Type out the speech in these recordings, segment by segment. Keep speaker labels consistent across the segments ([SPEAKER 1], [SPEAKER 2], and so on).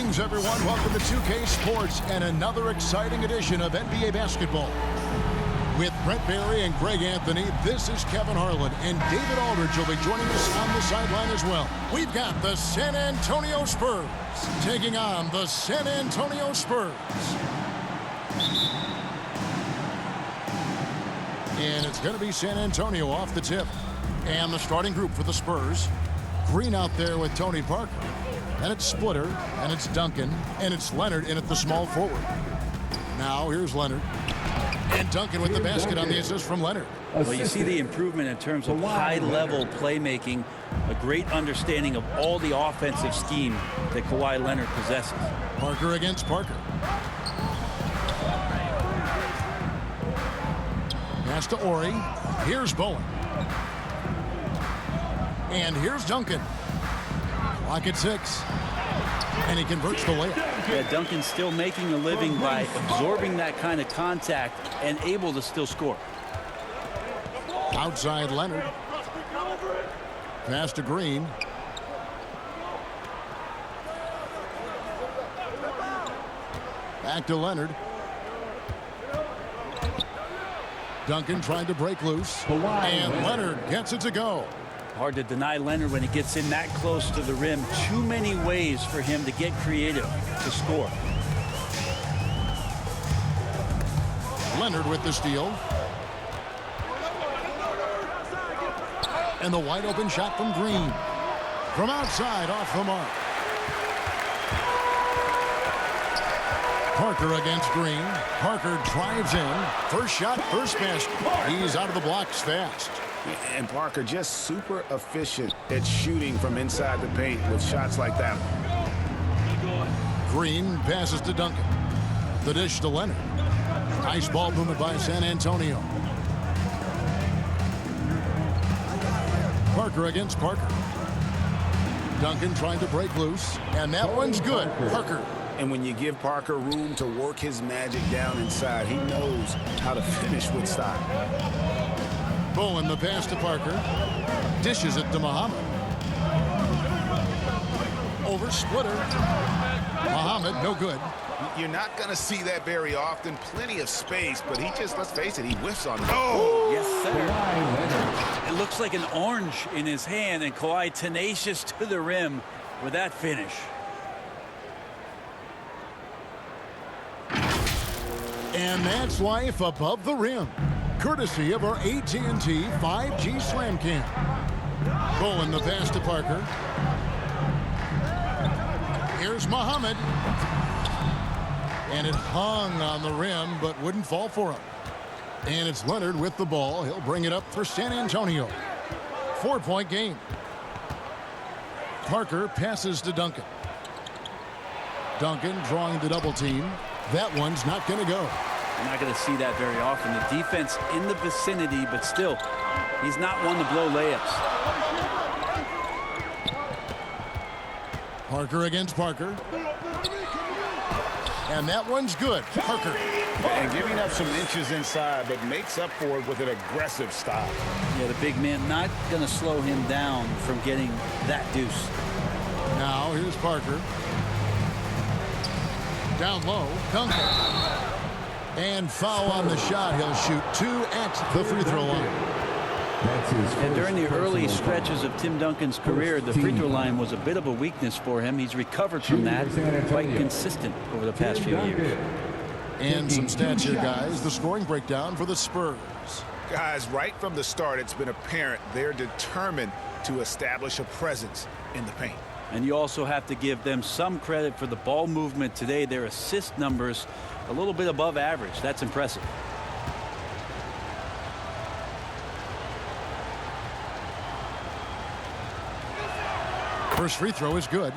[SPEAKER 1] Greetings, everyone. Welcome to 2K Sports and another exciting edition of NBA basketball. With Brent Barry and Greg Anthony, this is Kevin Harlan, and David Aldridge will be joining us on the sideline as well. We've got the San Antonio Spurs taking on the San Antonio Spurs. And it's going to be San Antonio off the tip. And the starting group for the Spurs. Green out there with Tony Parker. And it's Splitter, and it's Duncan, and it's Leonard in at the small forward. Now here's Leonard. And Duncan with the basket on the assist from Leonard.
[SPEAKER 2] Well, you see the improvement in terms of high-level playmaking, a great understanding of all the offensive scheme that Kawhi Leonard possesses.
[SPEAKER 1] Parker against Parker. Pass to Ori. Here's Bowen. And here's Duncan. Clock at 6. And he converts the layup.
[SPEAKER 2] Yeah, Duncan's still making a living by absorbing that kind of contact and able to still score.
[SPEAKER 1] Outside Leonard. Pass to Green. Back to Leonard. Duncan trying to break loose. And Leonard gets it to go.
[SPEAKER 2] Hard to deny Leonard when he gets in that close to the rim. Too many ways for him to get creative to score.
[SPEAKER 1] Leonard with the steal. And the wide open shot from Green. From outside, off the mark. Parker against Green. Parker drives in. First shot, first basket. He's out of the blocks fast.
[SPEAKER 3] And Parker just super efficient at shooting from inside the paint with shots like that.
[SPEAKER 1] Green passes to Duncan. The dish to Leonard. Nice ball movement by San Antonio. Parker against Parker. Duncan trying to break loose. And that one's good. Parker.
[SPEAKER 3] And when you give Parker room to work his magic down inside, he knows how to finish with style.
[SPEAKER 1] Bowen, the pass to Parker. Dishes it to Muhammad. Over Splitter. Muhammad, no good.
[SPEAKER 3] You're not going to see that very often. Plenty of space, but he just, let's face it, he whiffs on it.
[SPEAKER 2] Oh, yes, sir. It looks like an orange in his hand, and Kawhi tenacious to the rim with that finish.
[SPEAKER 1] And that's life above the rim. Courtesy of our AT&T 5G Slam Cam. Bowen, the pass to Parker. Here's Muhammad. And it hung on the rim, but wouldn't fall for him. And it's Leonard with the ball. He'll bring it up for San Antonio. 4-point game. Parker passes to Duncan. Duncan drawing the double team. That one's not going to go.
[SPEAKER 2] You're not going to see that very often. The defense in the vicinity, but still, he's not one to blow layups.
[SPEAKER 1] Parker against Parker. And that one's good. Parker.
[SPEAKER 3] And giving up some inches inside, but makes up for it with an aggressive stop.
[SPEAKER 2] Yeah, the big man not going to slow him down from getting that deuce.
[SPEAKER 1] Now here's Parker. Down low, Duncan. And foul on the shot. He'll shoot 2 at the free throw line.
[SPEAKER 2] And during the early stretches of Tim Duncan's career, the free throw line was a bit of a weakness for him. He's recovered from that, quite consistent over the past few years.
[SPEAKER 1] And some stats here, guys. The scoring breakdown for the Spurs.
[SPEAKER 3] Guys, right from the start, it's been apparent they're determined to establish a presence in the paint.
[SPEAKER 2] And you also have to give them some credit for the ball movement today. Their assist numbers a little bit above average. That's impressive.
[SPEAKER 1] First free throw is good.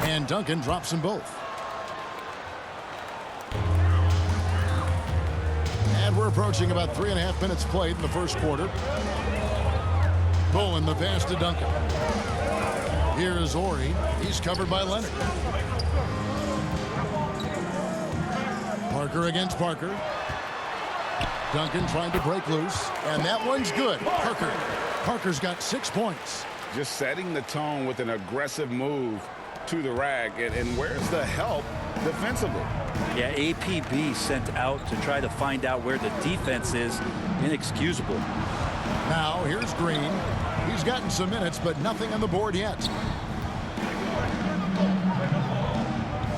[SPEAKER 1] And Duncan drops them both. And we're approaching about 3.5 minutes played in the first quarter. Bowen, the pass to Duncan. Here is Ori. He's covered by Leonard. Parker against Parker. Duncan trying to break loose. And that one's good. Parker's got 6 points.
[SPEAKER 3] Just setting the tone with an aggressive move to the rack. And where's the help defensively?
[SPEAKER 2] Yeah, APB sent out to try to find out where the defense is. Inexcusable.
[SPEAKER 1] Now here's Green. He's gotten some minutes, but nothing on the board yet.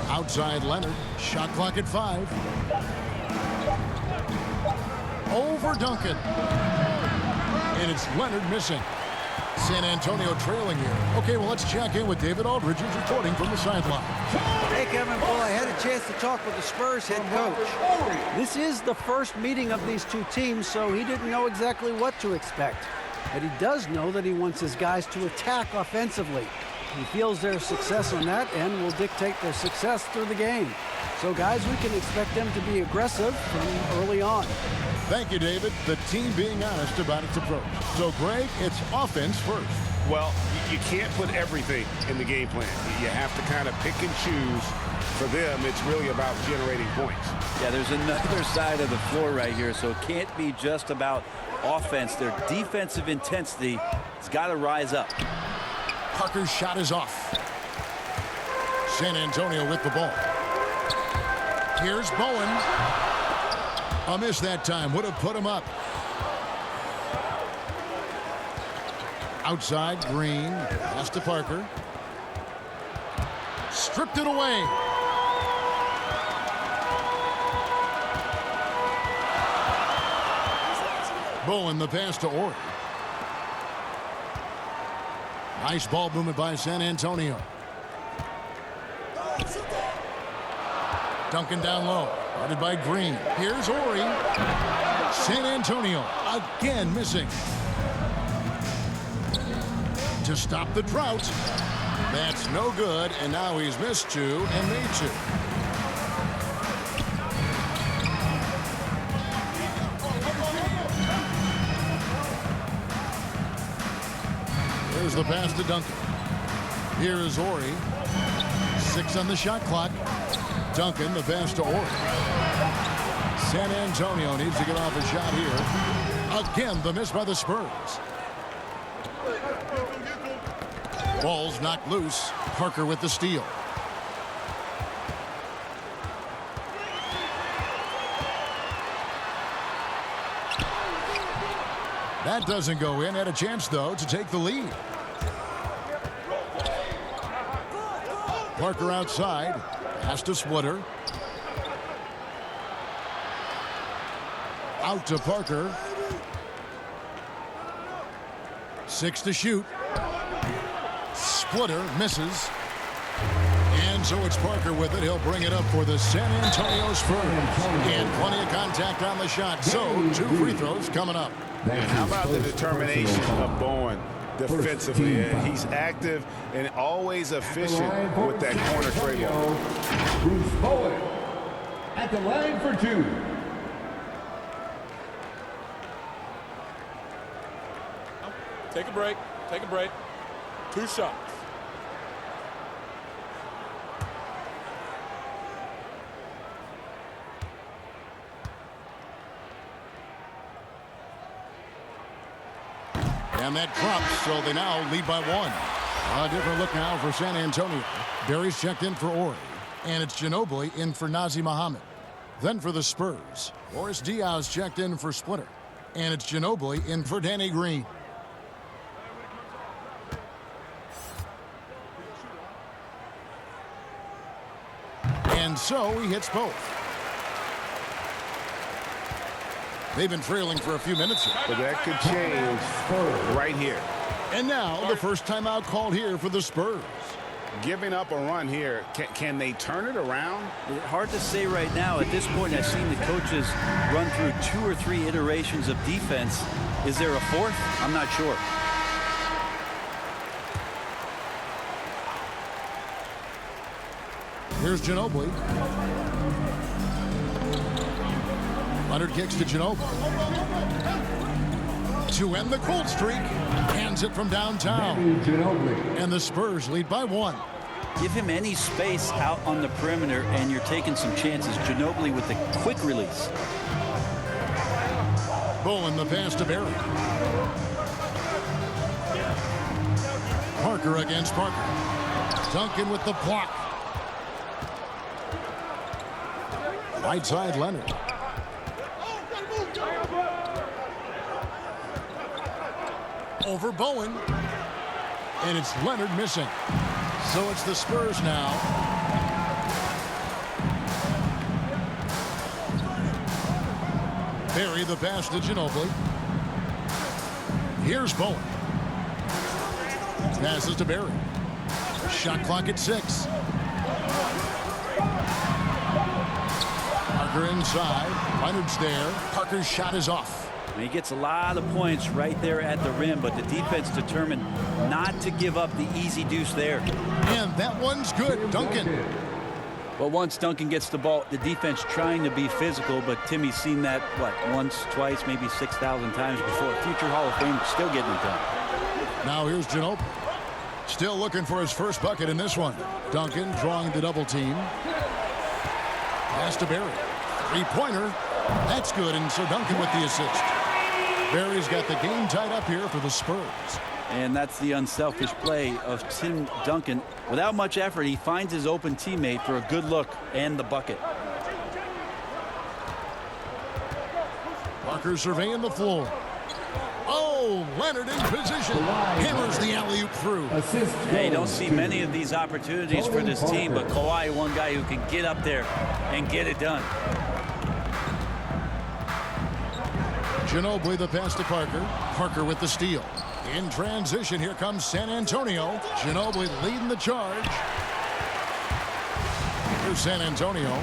[SPEAKER 1] Outside Leonard. Shot clock at 5. Over Duncan. And it's Leonard missing. San Antonio trailing here. Okay, well, let's check in with David Aldridge, who's reporting from the sideline.
[SPEAKER 4] Hey, Kevin. Well, I had a chance to talk with the Spurs head coach. This is the first meeting of these two teams, so he didn't know exactly what to expect. But he does know that he wants his guys to attack offensively. He feels their success on that and will dictate their success through the game. So, guys, we can expect them to be aggressive from early on.
[SPEAKER 1] Thank you, David. The team being honest about its approach. So, Greg, it's offense first.
[SPEAKER 3] Well, you can't put everything in the game plan. You have to kind of pick and choose. For them, it's really about generating points.
[SPEAKER 2] Yeah, there's another side of the floor right here, so it can't be just about offense. Their defensive intensity has got to rise up.
[SPEAKER 1] Parker's shot is off. San Antonio with the ball. Here's Bowen. A miss that time. Would have put him up. Outside, Green. Pass to Parker. Stripped it away. Bowen, the pass to Ori. Nice ball movement by San Antonio. Duncan down low. Guarded by Green. Here's Ori. San Antonio again missing. To stop the drought. That's no good. And now he's missed 2 and made 2. There's the pass to Duncan. Here is Ori. 6 on the shot clock. Duncan, the pass to Ori. San Antonio needs to get off a shot here. Again, the miss by the Spurs. Ball's knocked loose. Parker with the steal. That doesn't go in. Had a chance, though, to take the lead. Parker outside. Pass to Splitter. Out to Parker. 6 to shoot. Splitter misses. And so it's Parker with it. He'll bring it up for the San Antonio Spurs. And plenty of contact on the shot. So 2 free throws coming up.
[SPEAKER 3] And how about the determination of Bowen defensively? He's active and always efficient with that corner trade.
[SPEAKER 5] Bruce Bowen at the line for 2.
[SPEAKER 6] Take a break. Take a break. 2 shots.
[SPEAKER 1] And that drops, so they now lead by 1. A different look now for San Antonio. Barry's checked in for Ori. And it's Ginobili in for Nazi Muhammad. Then for the Spurs, Boris Diaz checked in for Splitter. And it's Ginobili in for Danny Green. And so he hits both. They've been trailing for a few minutes here.
[SPEAKER 3] But that could change right here.
[SPEAKER 1] And now the first timeout called here for the Spurs.
[SPEAKER 3] Giving up a run here, can they turn it around?
[SPEAKER 2] Hard to say right now. At this point, I've seen the coaches run through 2 or 3 iterations of defense. Is there a 4th? I'm not sure. Here's Ginobili.
[SPEAKER 1] Leonard kicks to Ginobili. To end the cold streak, hands it from downtown. And the Spurs lead by 1.
[SPEAKER 2] Give him any space out on the perimeter, and you're taking some chances. Ginobili with a quick release.
[SPEAKER 1] Bowen the pass to Barry. Parker against Parker. Duncan with the block. Right side, Leonard. Over Bowen. And it's Leonard missing. So it's the Spurs now. Barry the pass to Ginobili. Here's Bowen. Passes to Barry. Shot clock at 6. Parker inside. Leonard's there. Parker's shot is off.
[SPEAKER 2] He gets a lot of points right there at the rim, but the defense determined not to give up the easy deuce there.
[SPEAKER 1] And that one's good. Duncan.
[SPEAKER 2] Well, once Duncan gets the ball, the defense trying to be physical, but Timmy's seen that, what, once, twice, maybe 6,000 times before. Future Hall of Fame still getting it done.
[SPEAKER 1] Now here's Ginobili. Still looking for his first bucket in this one. Duncan drawing the double team. Pass to Barry. Three-pointer. That's good, and so Duncan with the assist. Barry's got the game tied up here for the Spurs.
[SPEAKER 2] And that's the unselfish play of Tim Duncan. Without much effort, he finds his open teammate for a good look and the bucket.
[SPEAKER 1] Parker surveying the floor. Oh, Leonard in position. Hammers the alley-oop through.
[SPEAKER 2] Hey, don't see many of these opportunities for this team, but Kawhi, one guy who can get up there and get it done.
[SPEAKER 1] Ginobili the pass to Parker. Parker with the steal. In transition, here comes San Antonio. Ginobili leading the charge. Here's San Antonio,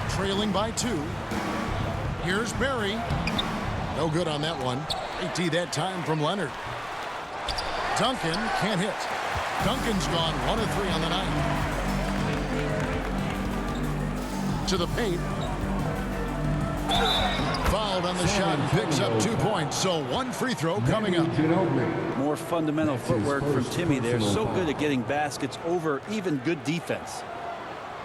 [SPEAKER 1] trailing by 2. Here's Barry. No good on that one. 80 that time from Leonard. Duncan can't hit. Duncan's gone 1 of 3 on the night. To the paint. Fouled on the shot and picks up 2 points. So 1 free throw coming up.
[SPEAKER 2] More fundamental footwork from Timmy there. So good at getting baskets over even good defense.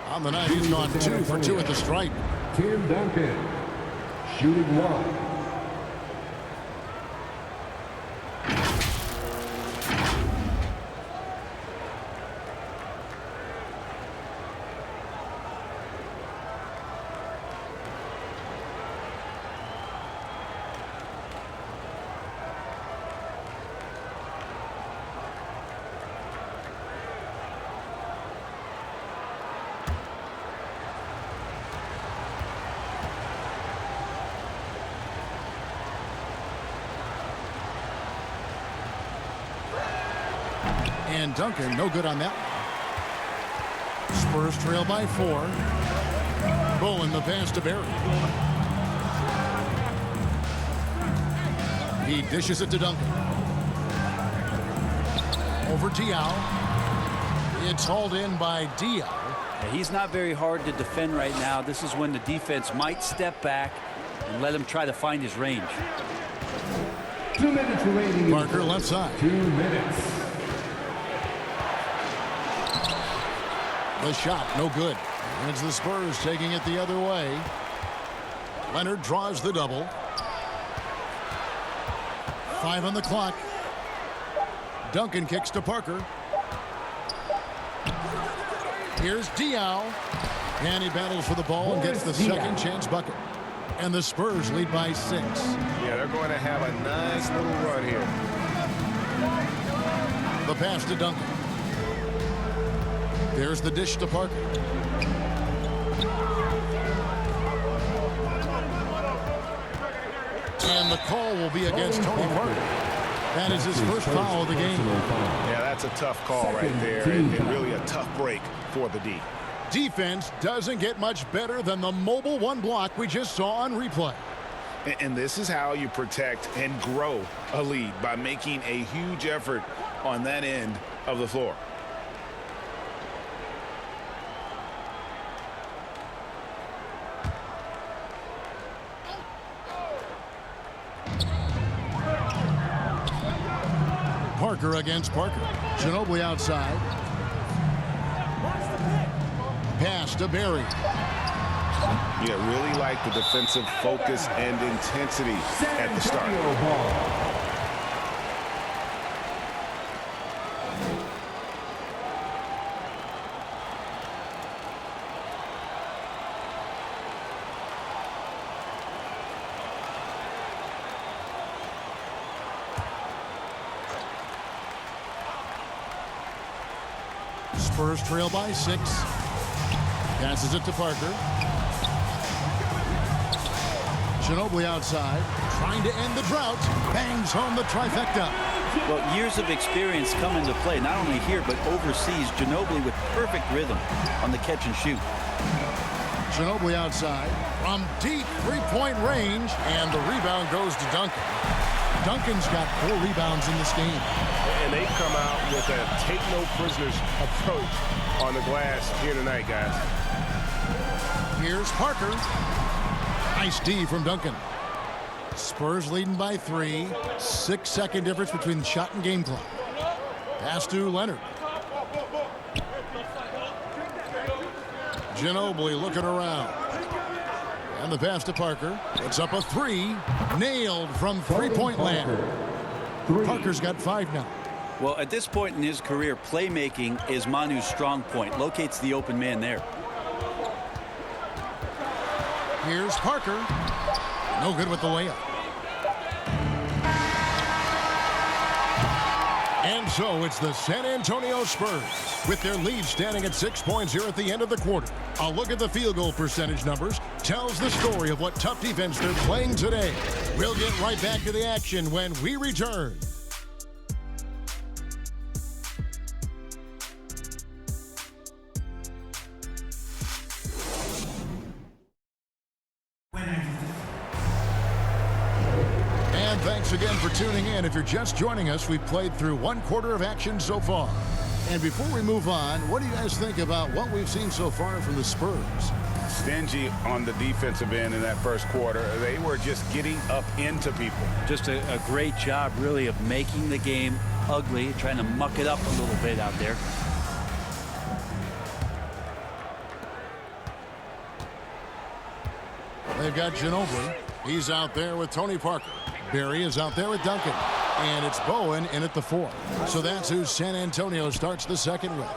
[SPEAKER 1] On the night, he's gone 2 for 2 at the stripe.
[SPEAKER 5] Tim Duncan, shooting 1.
[SPEAKER 1] And Duncan, no good on that one. Spurs trail by 4. Bowen the pass to Barry. He dishes it to Duncan. Over Diaw. It's hauled in by Diaw.
[SPEAKER 2] Yeah, he's not very hard to defend right now. This is when the defense might step back and let him try to find his range.
[SPEAKER 5] 2 minutes remaining.
[SPEAKER 1] Parker left side.
[SPEAKER 5] 2 minutes.
[SPEAKER 1] The shot, no good. And it's the Spurs taking it the other way. Leonard draws the double. 5 on the clock. Duncan kicks to Parker. Here's Diaw. And he battles for the ball and gets the second chance bucket. And the Spurs lead by 6.
[SPEAKER 3] Yeah, they're going to have a nice little run here.
[SPEAKER 1] The pass to Duncan. There's the dish to Parker. And the call will be against Tony Parker. That is his first foul of the game.
[SPEAKER 3] Yeah, that's a tough call right there. And really a tough break for the D.
[SPEAKER 1] Defense doesn't get much better than the mobile 1 block we just saw on replay.
[SPEAKER 3] And this is how you protect and grow a lead, by making a huge effort on that end of the floor.
[SPEAKER 1] Parker against Parker. Ginobili outside. Pass to Barry.
[SPEAKER 3] Yeah, really like the defensive focus and intensity at the start.
[SPEAKER 1] Spurs trail by 6. Passes it to Parker. Ginobili outside, trying to end the drought. Bangs home the trifecta.
[SPEAKER 2] Well, years of experience come into play, not only here, but overseas. Ginobili with perfect rhythm on the catch and shoot.
[SPEAKER 1] Ginobili outside from deep three-point range, and the rebound goes to Duncan. Duncan's got 4 rebounds in this game.
[SPEAKER 3] And they come out with a take-no-prisoners approach on the glass here tonight, guys.
[SPEAKER 1] Here's Parker. Nice D from Duncan. Spurs leading by 3. 6-second difference between shot and game clock. Pass to Leonard. Ginobili looking around. And the pass to Parker. It's up a 3. Nailed from three-point land. Parker's got 5 now.
[SPEAKER 2] Well, at this point in his career, playmaking is Manu's strong point. Locates the open man there.
[SPEAKER 1] Here's Parker. No good with the layup. And so it's the San Antonio Spurs with their lead standing at 6 points here at the end of the quarter. A look at the field goal percentage numbers tells the story of what tough defense they're playing today. We'll get right back to the action when we return. Thanks again for tuning in. If you're just joining us, we've played through 1 quarter of action so far. And before we move on, what do you guys think about what we've seen so far from the Spurs?
[SPEAKER 3] Stingy on the defensive end in that first quarter. They were just getting up into people.
[SPEAKER 2] Just a great job, really, of making the game ugly, trying to muck it up a little bit out there.
[SPEAKER 1] They've got Ginobili. He's out there with Tony Parker. Barry is out there with Duncan. And it's Bowen in at the 4. So that's who San Antonio starts the second with.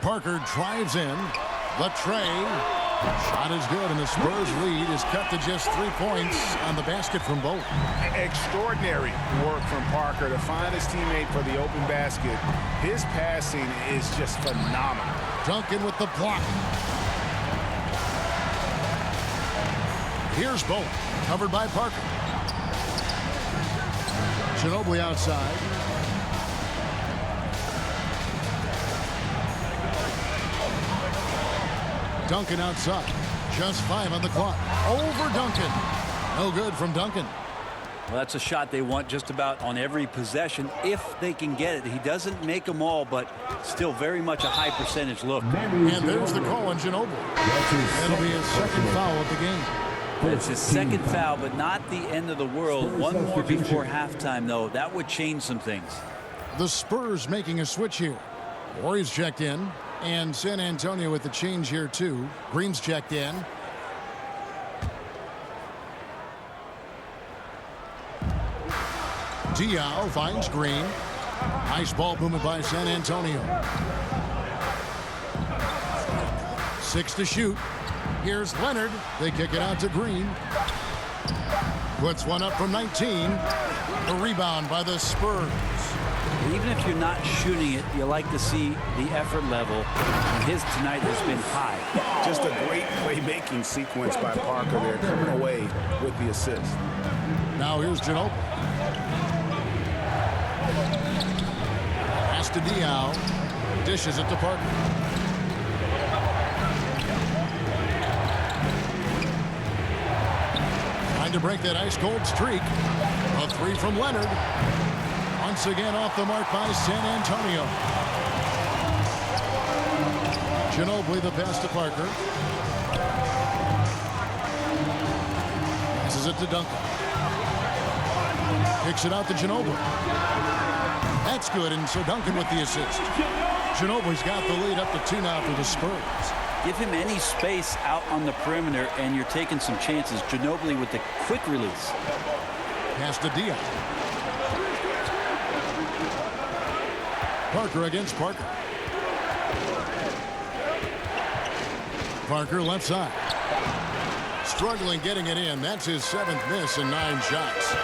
[SPEAKER 1] Parker drives in. The tray. Shot is good, and the Spurs lead is cut to just 3 points on the basket from Bowen.
[SPEAKER 3] Extraordinary work from Parker to find his teammate for the open basket. His passing is just phenomenal.
[SPEAKER 1] Duncan with the block. Here's Bowen, covered by Parker. Ginobili outside. Duncan outside. Just 5 on the clock. Over Duncan. No good from Duncan.
[SPEAKER 2] Well, that's a shot they want just about on every possession if they can get it. He doesn't make them all, but still very much a high percentage look.
[SPEAKER 1] And there's the call on Ginobili. That'll be his second foul of the game.
[SPEAKER 2] It's his second foul, but not the end of the world. One more before halftime, though. That would change some things.
[SPEAKER 1] The Spurs making a switch here. Warriors checked in, and San Antonio with the change here, too. Green's checked in. Diaw finds Green. Nice ball movement by San Antonio. 6 to shoot. Here's Leonard. They kick it out to Green. Puts one up from 19. A rebound by the Spurs.
[SPEAKER 2] Even if you're not shooting it, you like to see the effort level. And his tonight has been high.
[SPEAKER 3] Just a great playmaking sequence by Parker there, coming away with the assist.
[SPEAKER 1] Now here's Ginobili. Pass to Diaw. Dishes it to Parker. To break that ice-cold streak. A 3 from Leonard. Once again off the mark by San Antonio. Ginobili the pass to Parker. Passes it to Duncan. Kicks it out to Ginobili. That's good, and so Duncan with the assist. Ginobili's got the lead up to 2 now for the Spurs.
[SPEAKER 2] Give him any space out on the perimeter, and you're taking some chances. Ginobili with the quick release.
[SPEAKER 1] Pass to Dion. Parker against Parker. Parker left side. Struggling getting it in. That's his 7th miss in 9 shots.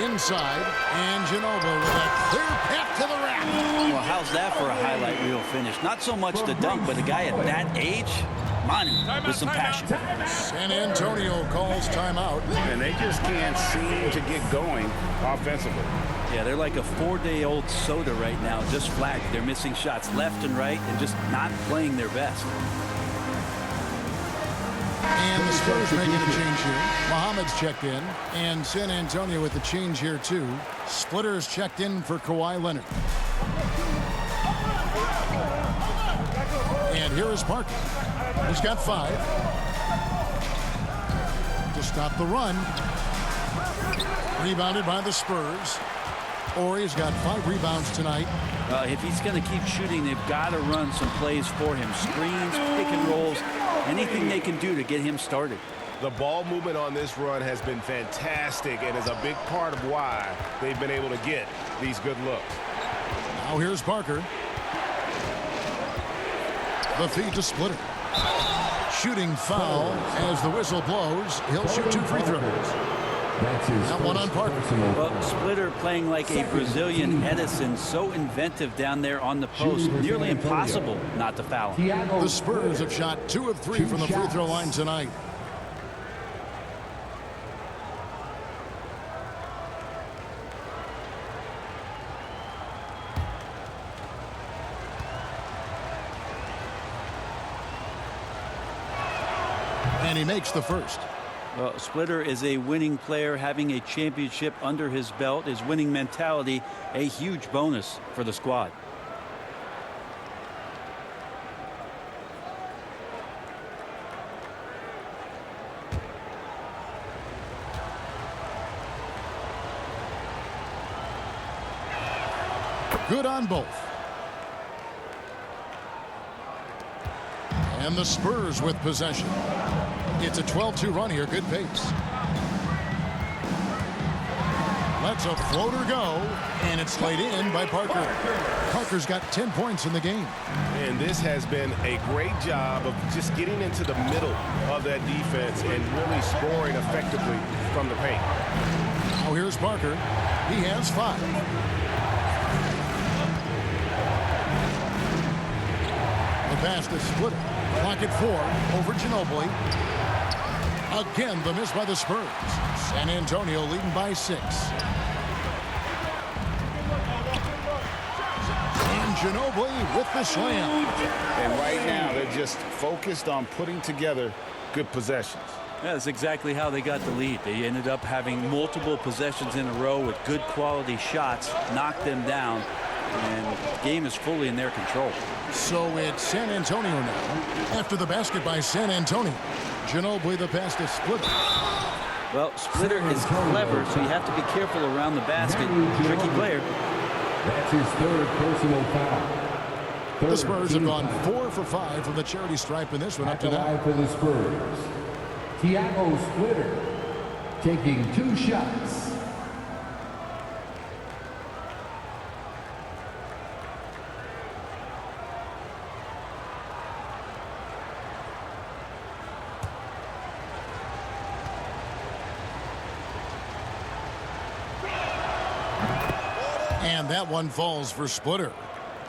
[SPEAKER 1] Inside, and Ginobili with a clear path to the rack.
[SPEAKER 2] Well, how's that for a highlight reel finish? Not so much the dunk, but a guy at that age, money with some passion.
[SPEAKER 1] San Antonio calls timeout.
[SPEAKER 3] And they just can't seem to get going offensively.
[SPEAKER 2] Yeah, they're like a 4-day-old soda right now, just flat. They're missing shots left and right and just not playing their best.
[SPEAKER 1] And the Spurs making a change here. Muhammad's checked in. And San Antonio with the change here, too. Splitters checked in for Kawhi Leonard. And here is Parker. He's got 5. To stop the run. Rebounded by the Spurs. Ori's got 5 rebounds tonight.
[SPEAKER 2] If he's going to keep shooting, they've got to run some plays for him. Screens, pick and rolls, anything they can do to get him started.
[SPEAKER 3] The ball movement on this run has been fantastic and is a big part of why they've been able to get these good looks.
[SPEAKER 1] Now here's Parker. The feed to Splitter. Shooting foul as the whistle blows. He'll shoot 2 free throws. That one on Parker.
[SPEAKER 2] Well, Splitter playing like a Brazilian Edison, so inventive down there on the post. Nearly impossible not to foul him.
[SPEAKER 1] The Spurs have shot 2 of 3 from the free throw line tonight. And he makes the first.
[SPEAKER 2] Well, Splitter is a winning player, having a championship under his belt. His winning mentality, a huge bonus for the squad.
[SPEAKER 1] Good on both. And the Spurs with possession. It's a 12-2 run here. Good pace. Lets a floater go, and it's laid in by Parker. Parker's got 10 points in the game.
[SPEAKER 3] And this has been a great job of just getting into the middle of that defense and really scoring effectively from the paint.
[SPEAKER 1] Now here's Parker. He has 5. The pass to Splitter. Clock at 4 over Ginobili. Again, the miss by the Spurs. San Antonio leading by 6. And Ginobili with the slam.
[SPEAKER 3] And right now, they're just focused on putting together good possessions.
[SPEAKER 2] That's exactly how they got the lead. They ended up having multiple possessions in a row with good quality shots, knocked them down, and the game is fully in their control.
[SPEAKER 1] So it's San Antonio now. After the basket by San Antonio. Ginobili the pass to Splitter.
[SPEAKER 2] Well, Splitter is clever, so you have to be careful around the basket. Tricky player.
[SPEAKER 5] That's his 3rd personal foul.
[SPEAKER 1] The Spurs have gone 4 for 5 from the charity stripe in this one up to now.
[SPEAKER 5] For the Spurs, Thiago Splitter taking 2 shots.
[SPEAKER 1] And that one falls for Splitter.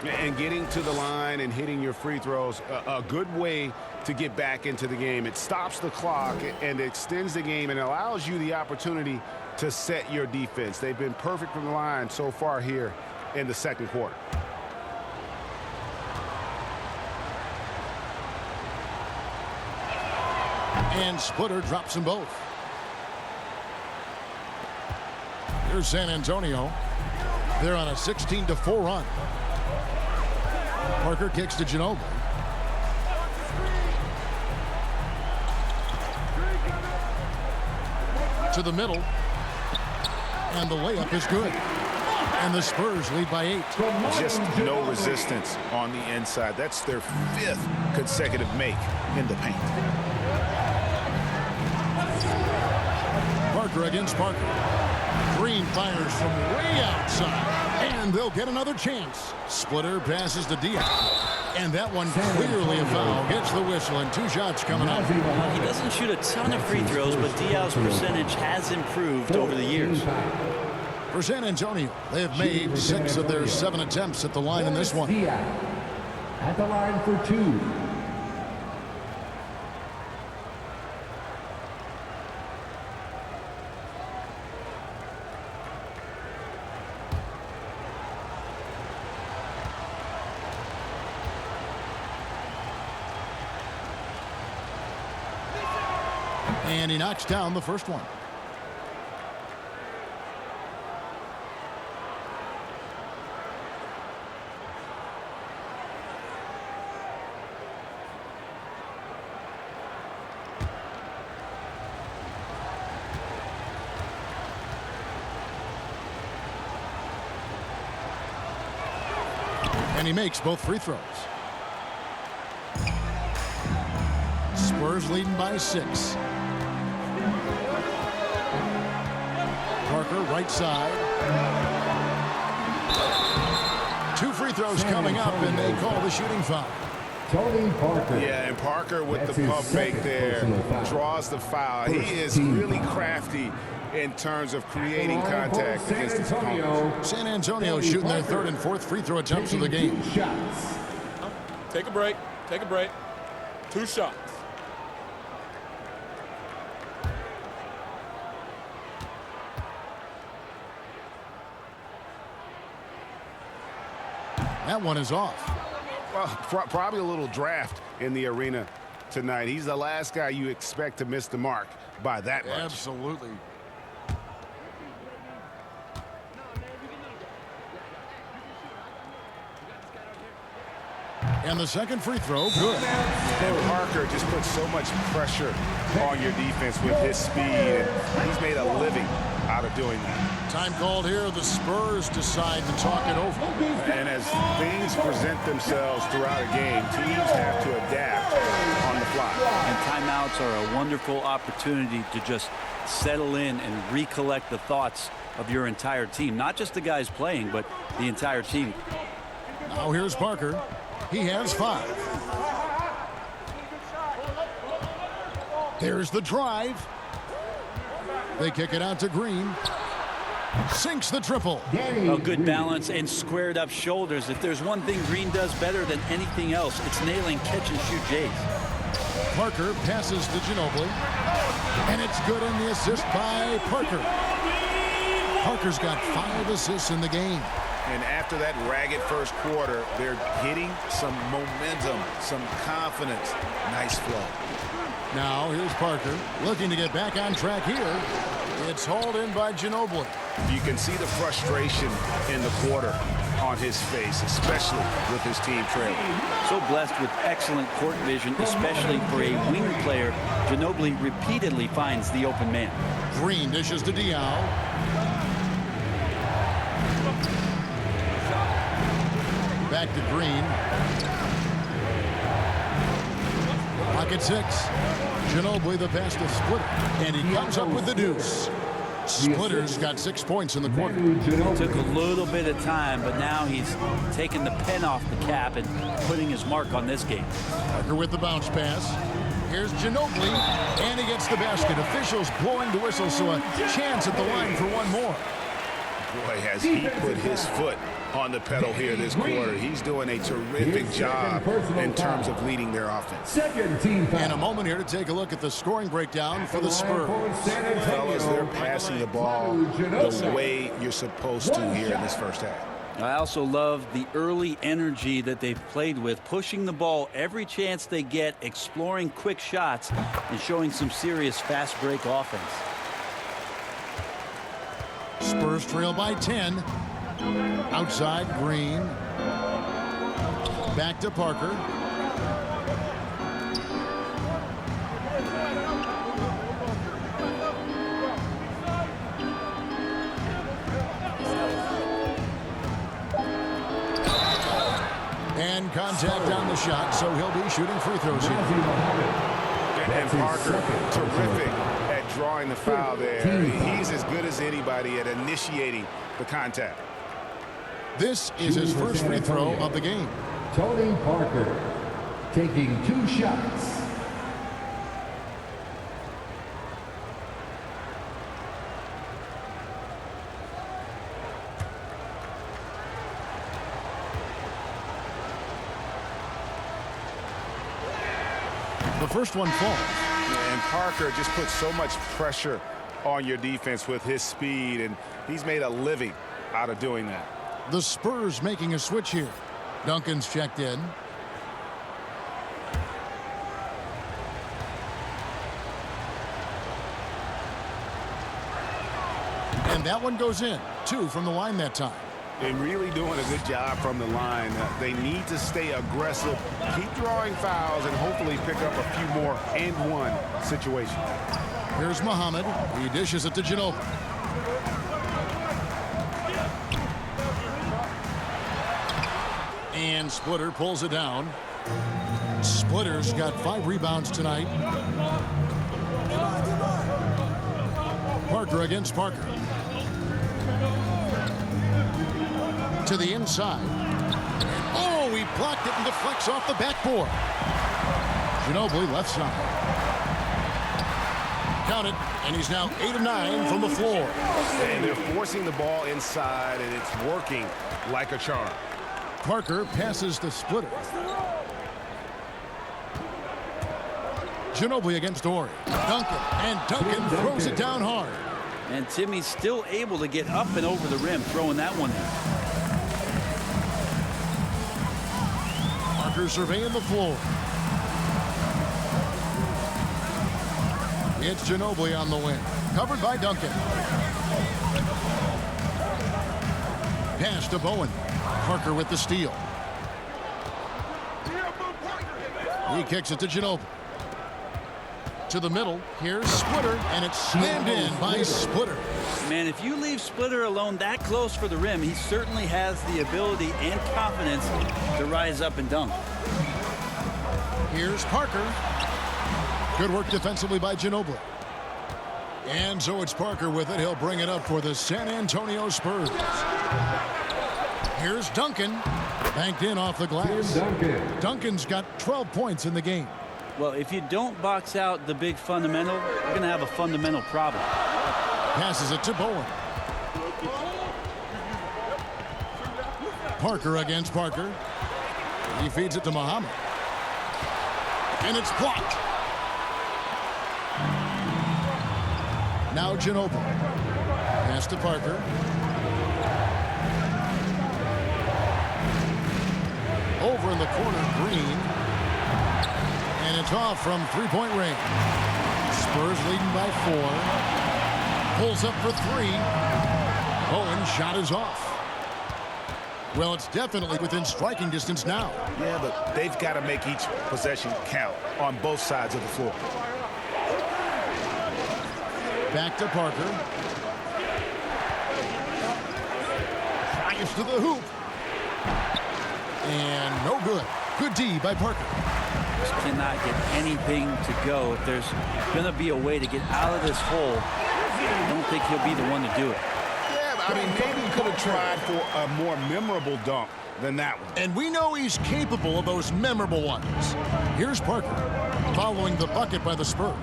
[SPEAKER 3] And getting to the line and hitting your free throws, a good way to get back into the game. It stops the clock and extends the game and allows you the opportunity to set your defense. They've been perfect from the line so far here in the 2nd quarter.
[SPEAKER 1] And Splitter drops them both. Here's San Antonio. They're on a 16-4 run. Parker kicks to Ginobili. To the middle. And the layup is good. And the Spurs lead by 8.
[SPEAKER 3] Just no resistance on the inside. That's their 5th consecutive make in the paint.
[SPEAKER 1] Parker against Parker. Green fires from way outside. And they'll get another chance. Splitter passes to Diaz. And that one clearly a foul. Gets the whistle and 2 shots coming up.
[SPEAKER 2] He doesn't shoot a ton of free throws, but Diaz's percentage has improved over the years.
[SPEAKER 1] For San Antonio, they have made 6 of their 7 attempts at the line in this one.
[SPEAKER 5] At the line for 2.
[SPEAKER 1] And he knocks down the first one. And he makes both free throws. Spurs leading by 6. Parker, right side. 2 free throws coming up, and they call the shooting foul.
[SPEAKER 5] Tony Parker.
[SPEAKER 3] Yeah, and Parker with the pump fake there draws the foul. He is really crafty in terms of creating contact against his opponent.
[SPEAKER 1] San Antonio shooting their 3rd and 4th free throw attempts of the game.
[SPEAKER 6] Take a break. Take a break. 2 shots.
[SPEAKER 1] That one is off.
[SPEAKER 3] Well, probably a little draft in the arena tonight. He's the last guy you expect to miss the mark by that much.
[SPEAKER 1] Absolutely. And the second free throw, good.
[SPEAKER 3] And Parker just puts so much pressure on your defense with his speed, and he's made a living out of doing that.
[SPEAKER 1] Time called here. The Spurs decide to talk it over.
[SPEAKER 3] And as things present themselves throughout a game, teams have to adapt on the fly.
[SPEAKER 2] And timeouts are a wonderful opportunity to just settle in and recollect the thoughts of your entire team. Not just the guys playing, but the entire team.
[SPEAKER 1] Now here's Parker. He has 5. There's the drive. They kick it out to Green. Sinks the triple.
[SPEAKER 2] A good balance and squared up shoulders. If there's one thing Green does better than anything else, it's nailing catch-and-shoot Jays.
[SPEAKER 1] Parker passes to Ginobili. And it's good in the assist by Parker. Parker's got 5 assists in the game.
[SPEAKER 3] And after that ragged first quarter, they're getting some momentum, some confidence. Nice flow.
[SPEAKER 1] Now here's Parker looking to get back on track here. It's hauled in by Ginobili.
[SPEAKER 3] You can see the frustration in the quarter on his face, especially with his team trailing.
[SPEAKER 2] So blessed with excellent court vision, especially for a wing player. Ginobili repeatedly finds the open man.
[SPEAKER 1] Green dishes to Diaw. Back to Green. Pocket 6. Ginobili the pass to Splitter. And he comes up with the deuce. Splitter's got 6 points in the quarter.
[SPEAKER 2] Took a little bit of time, but now he's taking the pen off the cap and putting his mark on this game.
[SPEAKER 1] Parker with the bounce pass. Here's Ginobili, and he gets the basket. Officials blowing the whistle, so a chance at the line for one more.
[SPEAKER 3] Boy, has he put his foot on the pedal here this quarter. He's doing a terrific job in terms of leading their offense.
[SPEAKER 5] Second team foul.
[SPEAKER 1] And a moment here to take a look at the scoring breakdown for the Spurs.
[SPEAKER 3] Fellas, they're passing the ball the way you're supposed to here in this first half.
[SPEAKER 2] I also love the early energy that they've played with, pushing the ball every chance they get, exploring quick shots, and showing some serious fast break offense.
[SPEAKER 1] Spurs trail by 10. Outside, Green. Back to Parker. contact on the shot, so he'll be shooting free throws here.
[SPEAKER 3] And Parker, terrific at drawing the foul there. He's as good as anybody at initiating the contact.
[SPEAKER 1] This is his first free throw of the game.
[SPEAKER 5] Tony Parker taking 2 shots.
[SPEAKER 1] The first one falls.
[SPEAKER 3] And Parker just puts so much pressure on your defense with his speed, and he's made a living out of doing that.
[SPEAKER 1] The Spurs making a switch here. Duncan's checked in. And that one goes in. 2 from the line that time.
[SPEAKER 3] And really doing a good job from the line. They need to stay aggressive, keep drawing fouls, and hopefully pick up a few more and-one situations.
[SPEAKER 1] Here's Muhammad. He dishes it to Ginobili. And Splitter pulls it down. Splitter's got 5 rebounds tonight. Parker against Parker. To the inside. Oh, he blocked it and deflects off the backboard. Ginobili left side. Count it, and he's now 8 of 9 from the floor.
[SPEAKER 3] And they're forcing the ball inside, and it's working like a charm.
[SPEAKER 1] Parker passes to Splitter. Ginobili against Ori. Duncan throws it down hard.
[SPEAKER 2] And Timmy's still able to get up and over the rim, throwing that one in.
[SPEAKER 1] Parker surveying the floor. It's Ginobili on the wing. Covered by Duncan. Pass to Bowen. Parker with the steal. He kicks it to Ginobili. To the middle. Here's Splitter, and it's slammed in by Splitter.
[SPEAKER 2] Man, if you leave Splitter alone that close for the rim, he certainly has the ability and confidence to rise up and dunk.
[SPEAKER 1] Here's Parker. Good work defensively by Ginobili. And so it's Parker with it. He'll bring it up for the San Antonio Spurs. Here's Duncan. Banked in off the glass. Duncan's got 12 points in the game.
[SPEAKER 2] Well, if you don't box out the big fundamental, you're going to have a fundamental problem.
[SPEAKER 1] Passes it to Bowen. Parker against Parker. He feeds it to Muhammad. And it's blocked. Now Ginobili. Pass to Parker. Over in the corner, Green. And it's off from three-point range. Spurs leading by 4. Pulls up for 3. Bowen's shot is off. Well, it's definitely within striking distance now.
[SPEAKER 3] Yeah, but they've got to make each possession count on both sides of the floor.
[SPEAKER 1] Back to Parker. Drives to the hoop. And no good. Good D by Parker.
[SPEAKER 2] Just cannot get anything to go. If there's going to be a way to get out of this hole, I don't think he'll be the one to do it.
[SPEAKER 3] Yeah, I mean, maybe he could have tried for a more memorable dunk than that one.
[SPEAKER 1] And we know he's capable of those memorable ones. Here's Parker following the bucket by the Spurs.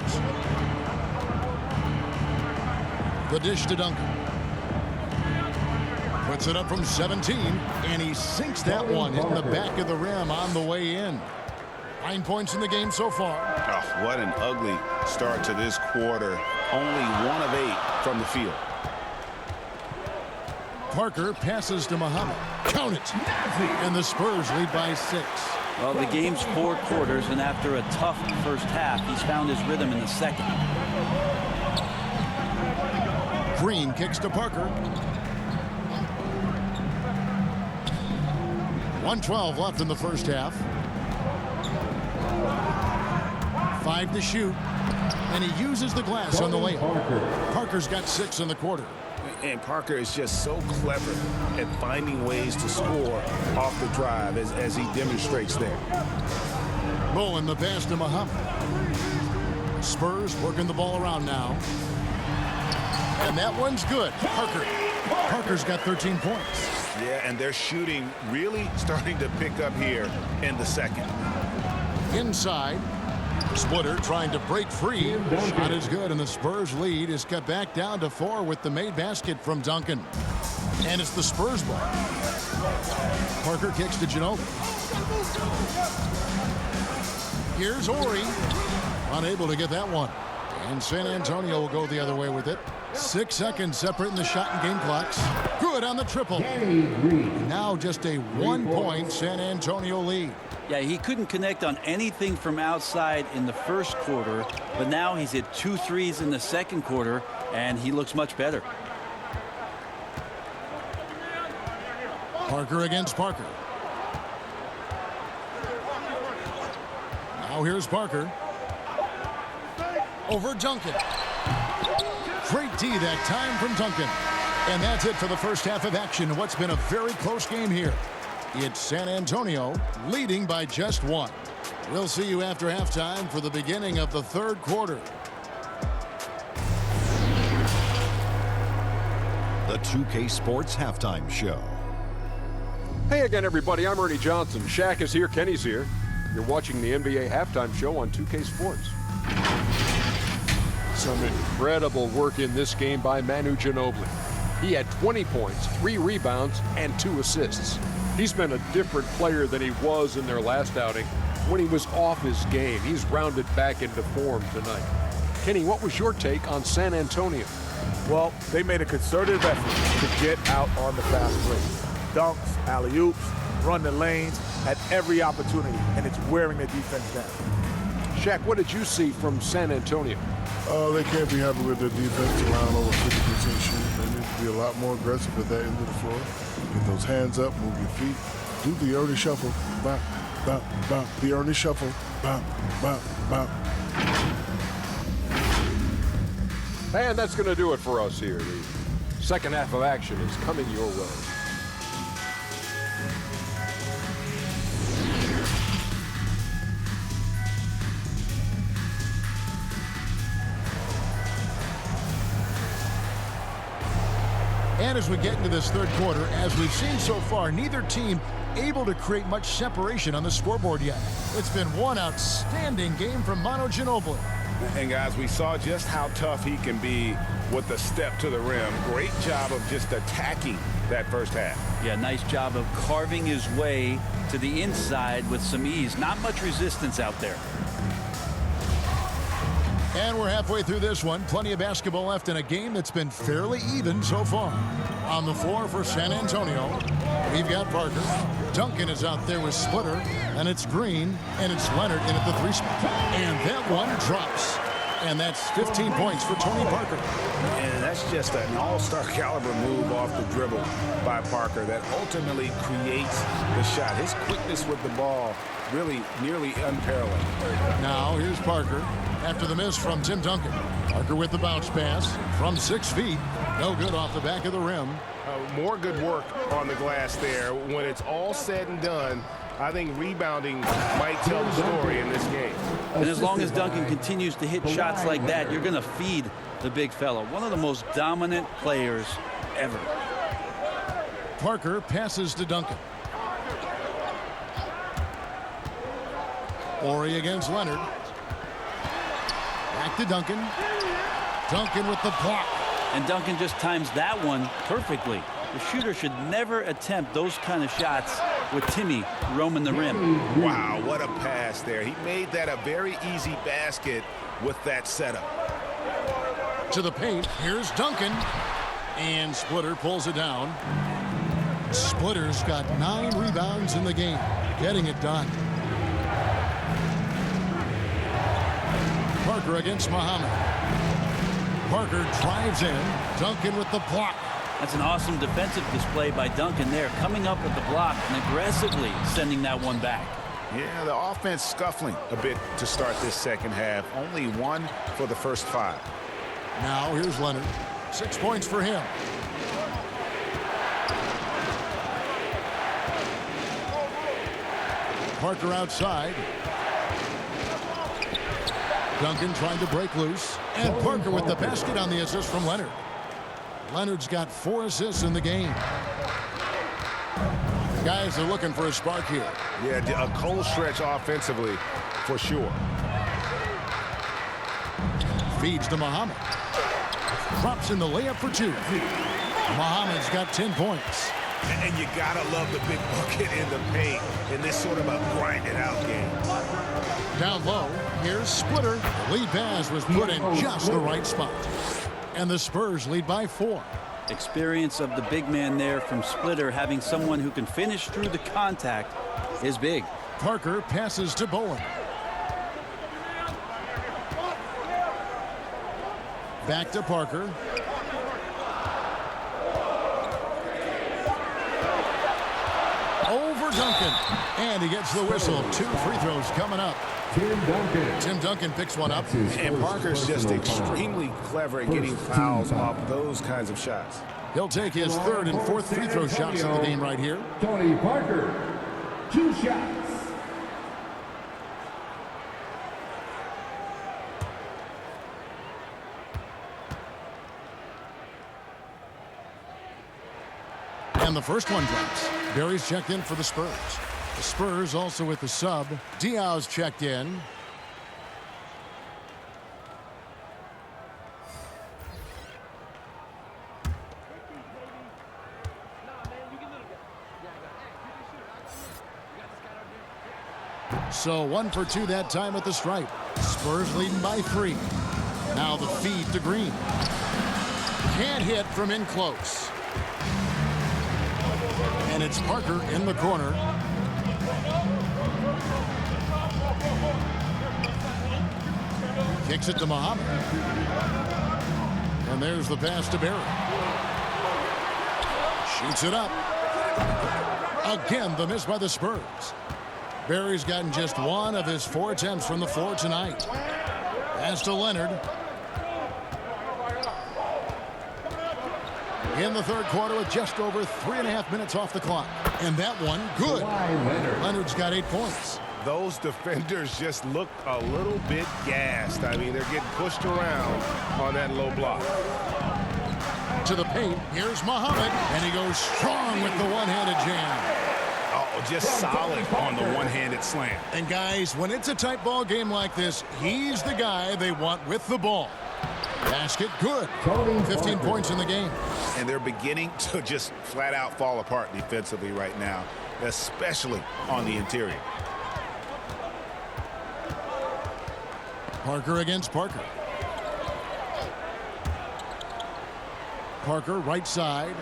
[SPEAKER 1] The dish to Duncan. Puts it up from 17, and he sinks that one in the back of the rim on the way in. 9 points in the game so far.
[SPEAKER 3] Oh, what an ugly start to this quarter. Only 1 of 8 from the field.
[SPEAKER 1] Parker passes to Muhammad. Count it. And the Spurs lead by 6.
[SPEAKER 2] Well, the game's 4 quarters, and after a tough first half, he's found his rhythm in the second.
[SPEAKER 1] Green kicks to Parker. 1:12 left in the first half. 5 to shoot. And he uses the glass on the layup. Parker's got 6 in the quarter.
[SPEAKER 3] And Parker is just so clever at finding ways to score off the drive as he demonstrates there.
[SPEAKER 1] Bowen the pass to Muhammad. Spurs working the ball around now. And that one's good. Parker's got 13 points.
[SPEAKER 3] Yeah, and their shooting really starting to pick up here in the second.
[SPEAKER 1] Inside. Splitter trying to break free. Shot is good, and the Spurs lead is cut back down to 4 with the made basket from Duncan. And it's the Spurs ball. Parker kicks to Ginobili. Here's Ori. Unable to get that one. And San Antonio will go the other way with it. 6 seconds separating the shot and game clocks. Good on the triple. Now just a 1-point San Antonio lead.
[SPEAKER 2] Yeah, he couldn't connect on anything from outside in the first quarter, but now he's hit 2 threes in the second quarter, and he looks much better.
[SPEAKER 1] Parker against Parker. Now here's Parker. Over Duncan. Great D that time from Duncan. And that's it for the first half of action. What's been a very close game here. It's San Antonio leading by just 1. We'll see you after halftime for the beginning of the third quarter.
[SPEAKER 7] The 2K Sports Halftime Show.
[SPEAKER 8] Hey again, everybody. I'm Ernie Johnson. Shaq is here. Kenny's here. You're watching the NBA Halftime Show on 2K Sports. Some incredible work in this game by Manu Ginobili. He had 20 points, 3 rebounds, and 2 assists. He's been a different player than he was in their last outing when he was off his game. He's rounded back into form tonight. Kenny, what was your take on San Antonio?
[SPEAKER 9] Well, they made a concerted effort to get out on the fast break. Dunks, alley-oops, run the lanes, had every opportunity, and it's wearing the defense down.
[SPEAKER 8] Shaq, what did you see from San Antonio?
[SPEAKER 10] They can't be happy with their defense around over 50% shooting. They need to be a lot more aggressive at that end of the floor. Get those hands up, move your feet. Do the Ernie shuffle. Bop, bop, bop. The Ernie shuffle. Bop, bop, bop.
[SPEAKER 8] And that's going to do it for us here. The second half of action is coming your way.
[SPEAKER 1] And as we get into this third quarter, as we've seen so far, neither team able to create much separation on the scoreboard yet. It's been one outstanding game from Manu Ginobili.
[SPEAKER 3] And guys, we saw just how tough he can be with the step to the rim. Great job of just attacking that first half.
[SPEAKER 2] Yeah, nice job of carving his way to the inside with some ease. Not much resistance out there.
[SPEAKER 1] And we're halfway through this one. Plenty of basketball left in a game that's been fairly even so far. On the floor for San Antonio, we've got Parker. Duncan is out there with Splitter, and it's Green, and it's Leonard in at the 3 spot. And that one drops. And that's 15 points for Tony Parker.
[SPEAKER 3] And that's just an all-star caliber move off the dribble by Parker that ultimately creates the shot. His quickness with the ball really nearly unparalleled.
[SPEAKER 1] Now here's Parker after the miss from Tim Duncan. Parker with the bounce pass from 6 feet. No good off the back of the rim.
[SPEAKER 3] More good work on the glass there. When it's all said and done, I think rebounding might tell the story in this game.
[SPEAKER 2] And as long as Duncan continues to hit shots like that, you're going to feed the big fella. One of the most dominant players ever.
[SPEAKER 1] Parker passes to Duncan. Ori against Leonard. Back to Duncan. Duncan with the block.
[SPEAKER 2] And Duncan just times that one perfectly. The shooter should never attempt those kind of shots with Timmy roaming the rim.
[SPEAKER 3] Wow, what a pass there. He made that a very easy basket with that setup.
[SPEAKER 1] To the paint, here's Duncan. And Splitter pulls it down. Splitter's got 9 rebounds in the game. Getting it done. Parker against Muhammad. Parker drives in. Duncan with the block.
[SPEAKER 2] That's an awesome defensive display by Duncan there, coming up with the block and aggressively sending that one back.
[SPEAKER 3] Yeah, the offense scuffling a bit to start this second half. Only 1 for the first 5.
[SPEAKER 1] Now here's Leonard. 6 points for him. Parker outside. Duncan trying to break loose. And Parker with the basket on the assist from Leonard. Leonard's got 4 assists in the game. Guys are looking for a spark here.
[SPEAKER 3] Yeah, a cold stretch offensively for sure.
[SPEAKER 1] Feeds to Muhammad. Drops in the layup for 2. Muhammad's got 10 points.
[SPEAKER 3] And you gotta love the big bucket in the paint in this sort of a grind-it-out game.
[SPEAKER 1] Down low, here's Splitter. The lead pass was put in just the right spot. And the Spurs lead by 4.
[SPEAKER 2] Experience of the big man there from Splitter, having someone who can finish through the contact, is big.
[SPEAKER 1] Parker passes to Bowen. Back to Parker. Over Duncan. And he gets the whistle. 2 free throws coming up. Tim Duncan picks one up.
[SPEAKER 3] And Parker's just extremely clever at getting fouls off those kinds of shots.
[SPEAKER 1] He'll take his 3rd and 4th free throw shots in the game right here.
[SPEAKER 5] Tony Parker, 2 shots.
[SPEAKER 1] And the first one drops. Barry's checked in for the Spurs. The Spurs also with the sub. Diaw's checked in. So 1 for 2 that time at the stripe. Spurs leading by 3. Now the feed to Green. Can't hit from in close. And it's Parker in the corner. Kicks it to Muhammad. And there's the pass to Barry. Shoots it up. Again, the miss by the Spurs. Barry's gotten just 1 of his 4 attempts from the floor tonight. Pass to Leonard. In the 3rd quarter with just over 3.5 minutes off the clock. And that one, good. Leonard's got 8 points.
[SPEAKER 3] Those defenders just look a little bit gassed. I mean, they're getting pushed around on that low block.
[SPEAKER 1] To the paint, here's Muhammad. And he goes strong with the one-handed jam.
[SPEAKER 3] Oh, just solid on the one-handed slam.
[SPEAKER 1] And guys, when it's a tight ball game like this, he's the guy they want with the ball. Basket good. 15 points in the game.
[SPEAKER 3] And they're beginning to just flat out fall apart defensively right now, especially on the interior.
[SPEAKER 1] Parker against Parker. Parker right side.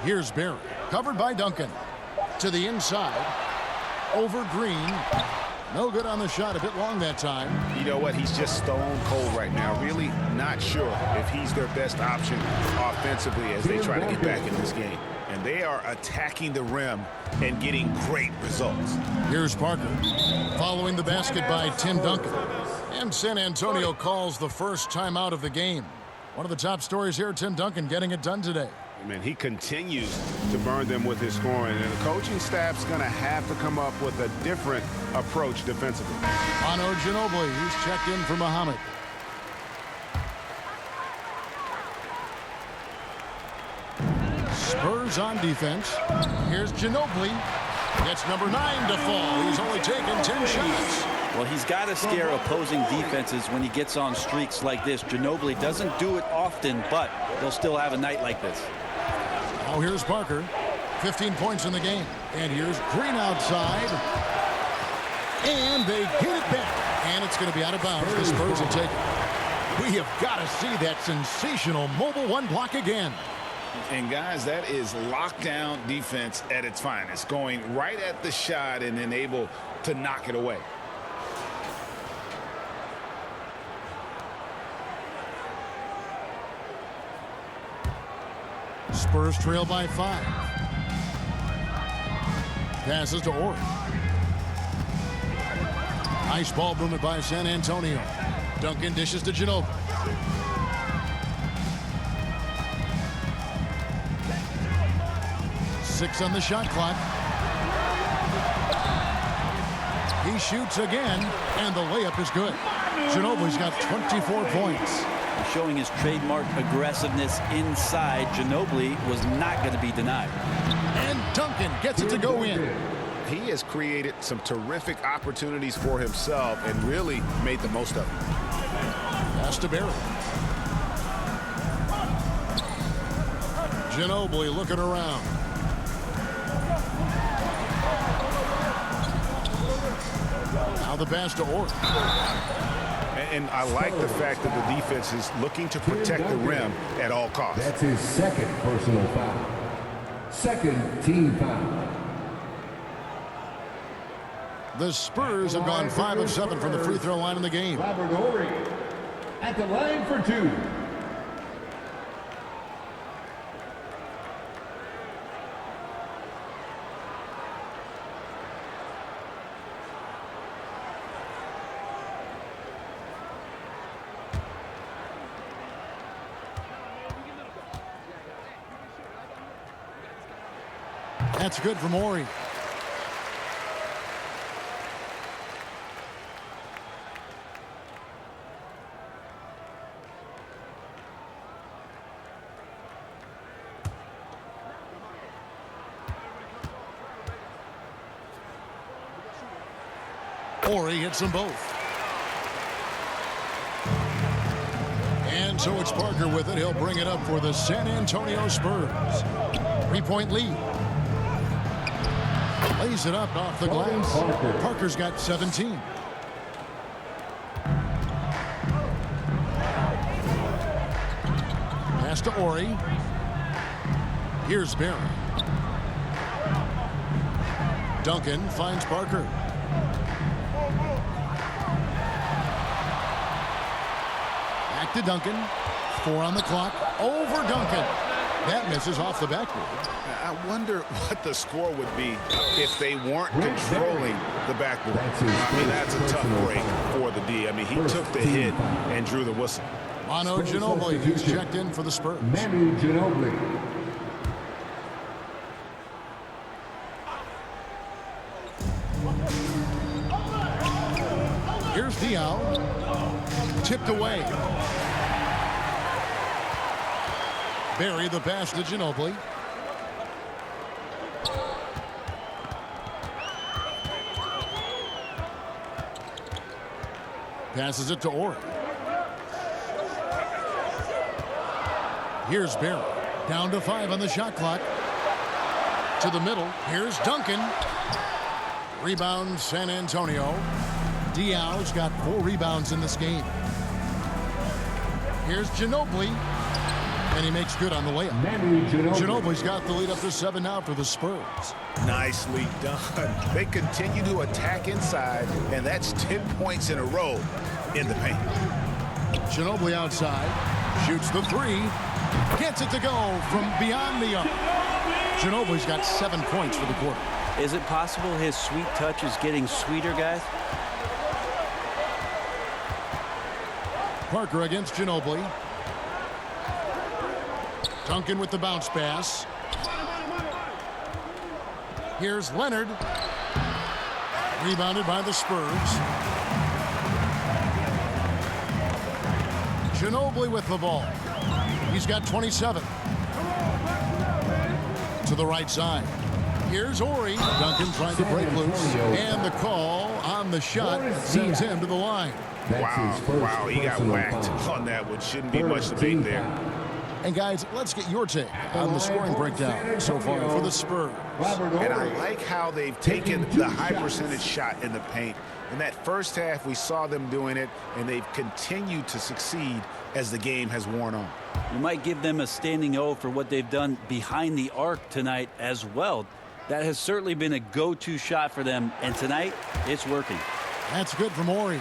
[SPEAKER 1] Here's Barry. Covered by Duncan. To the inside. Over Green. No good on the shot. A bit long that time.
[SPEAKER 3] You know what? He's just stone cold right now. Really not sure if he's their best option offensively as they try to get back in this game. And they are attacking the rim and getting great results.
[SPEAKER 1] Here's Parker. Following the basket by Tim Duncan. And San Antonio calls the first timeout of the game. One of the top stories here, Tim Duncan getting it done today.
[SPEAKER 3] Man, he continues to burn them with his scoring, and the coaching staff's going to have to come up with a different approach defensively.
[SPEAKER 1] Ano Ginobili, he's checked in for Muhammad. Spurs on defense. Here's Ginobili. Gets number 9 to fall. He's only taken 10 shots.
[SPEAKER 2] Well, he's got to scare opposing defenses when he gets on streaks like this. Ginobili doesn't do it often, but they'll still have a night like this.
[SPEAKER 1] Oh, here's Parker. 15 points in the game. And here's Green outside. And they get it back. And it's going to be out of bounds. The Spurs will take it. We have got to see that sensational mobile 1 block again.
[SPEAKER 3] And guys, that is lockdown defense at its finest. Going right at the shot and then able to knock it away.
[SPEAKER 1] Spurs trail by 5. Passes to Ori. Nice ball movement by San Antonio. Duncan dishes to Ginobili. Six on the shot clock. He shoots again, and the layup is good. Ginobili's got 24 points.
[SPEAKER 2] Showing his trademark aggressiveness inside, Ginobili was not going to be denied.
[SPEAKER 1] And Duncan gets it to go in.
[SPEAKER 3] He has created some terrific opportunities for himself and really made the most of it.
[SPEAKER 1] Pass to Barry. Ginobili looking around. Now the pass to Ori.
[SPEAKER 3] And I like the fact that the defense is looking to protect the rim at all costs.
[SPEAKER 5] That's his second personal foul. Second team foul.
[SPEAKER 1] The Spurs have gone 5 of 7 from the free throw line in the game.
[SPEAKER 5] Robert Horry at the line for two.
[SPEAKER 1] That's good from Ori. Ori hits them both. And so it's Parker with it. He'll bring it up for the San Antonio Spurs. 3-point lead. Lays it up off the glass. Parker's got 17. Pass to Ori. Here's Barry. Duncan finds Parker. Back to Duncan. 4 on the clock. Over Duncan. That misses off the backboard.
[SPEAKER 3] I wonder what the score would be if they weren't controlling the backboard. I mean, that's a tough break for the D. I mean, he took the hit and drew the whistle.
[SPEAKER 1] Manu Ginobili, he's checked in for the Spurs.
[SPEAKER 5] Manu Ginobili.
[SPEAKER 1] Here's Diaw. Tipped away. Barry the pass to Ginobili. Passes it to Ori. Here's Barry. Down to 5 on the shot clock. To the middle. Here's Duncan. Rebound San Antonio. Diaw's got 4 rebounds in this game. Here's Ginobili. And he makes good on the layup. Ginobili's got the lead up to 7 now for the Spurs.
[SPEAKER 3] Nicely done. They continue to attack inside, and that's 10 points in a row in the paint.
[SPEAKER 1] Ginobili outside. Shoots the 3. Gets it to go from beyond the arc. Ginobili's got 7 points for the quarter.
[SPEAKER 2] Is it possible his sweet touch is getting sweeter, guys?
[SPEAKER 1] Parker against Ginobili. Duncan with the bounce pass. Here's Leonard. Rebounded by the Spurs. Ginobili with the ball. He's got 27. To the right side. Here's Ori. Duncan trying to break loose. And the call on the shot sends him to the line.
[SPEAKER 3] Wow, he got whacked on that one. Shouldn't be much debate there.
[SPEAKER 1] And guys, let's get your take on the scoring breakdown so far for the Spurs.
[SPEAKER 3] And I like how they've taken the high percentage shot in the paint. In that first half, we saw them doing it, and they've continued to succeed as the game has worn on.
[SPEAKER 2] You might give them a standing O for what they've done behind the arc tonight as well. That has certainly been a go-to shot for them, and tonight, it's working.
[SPEAKER 1] That's good from Ori.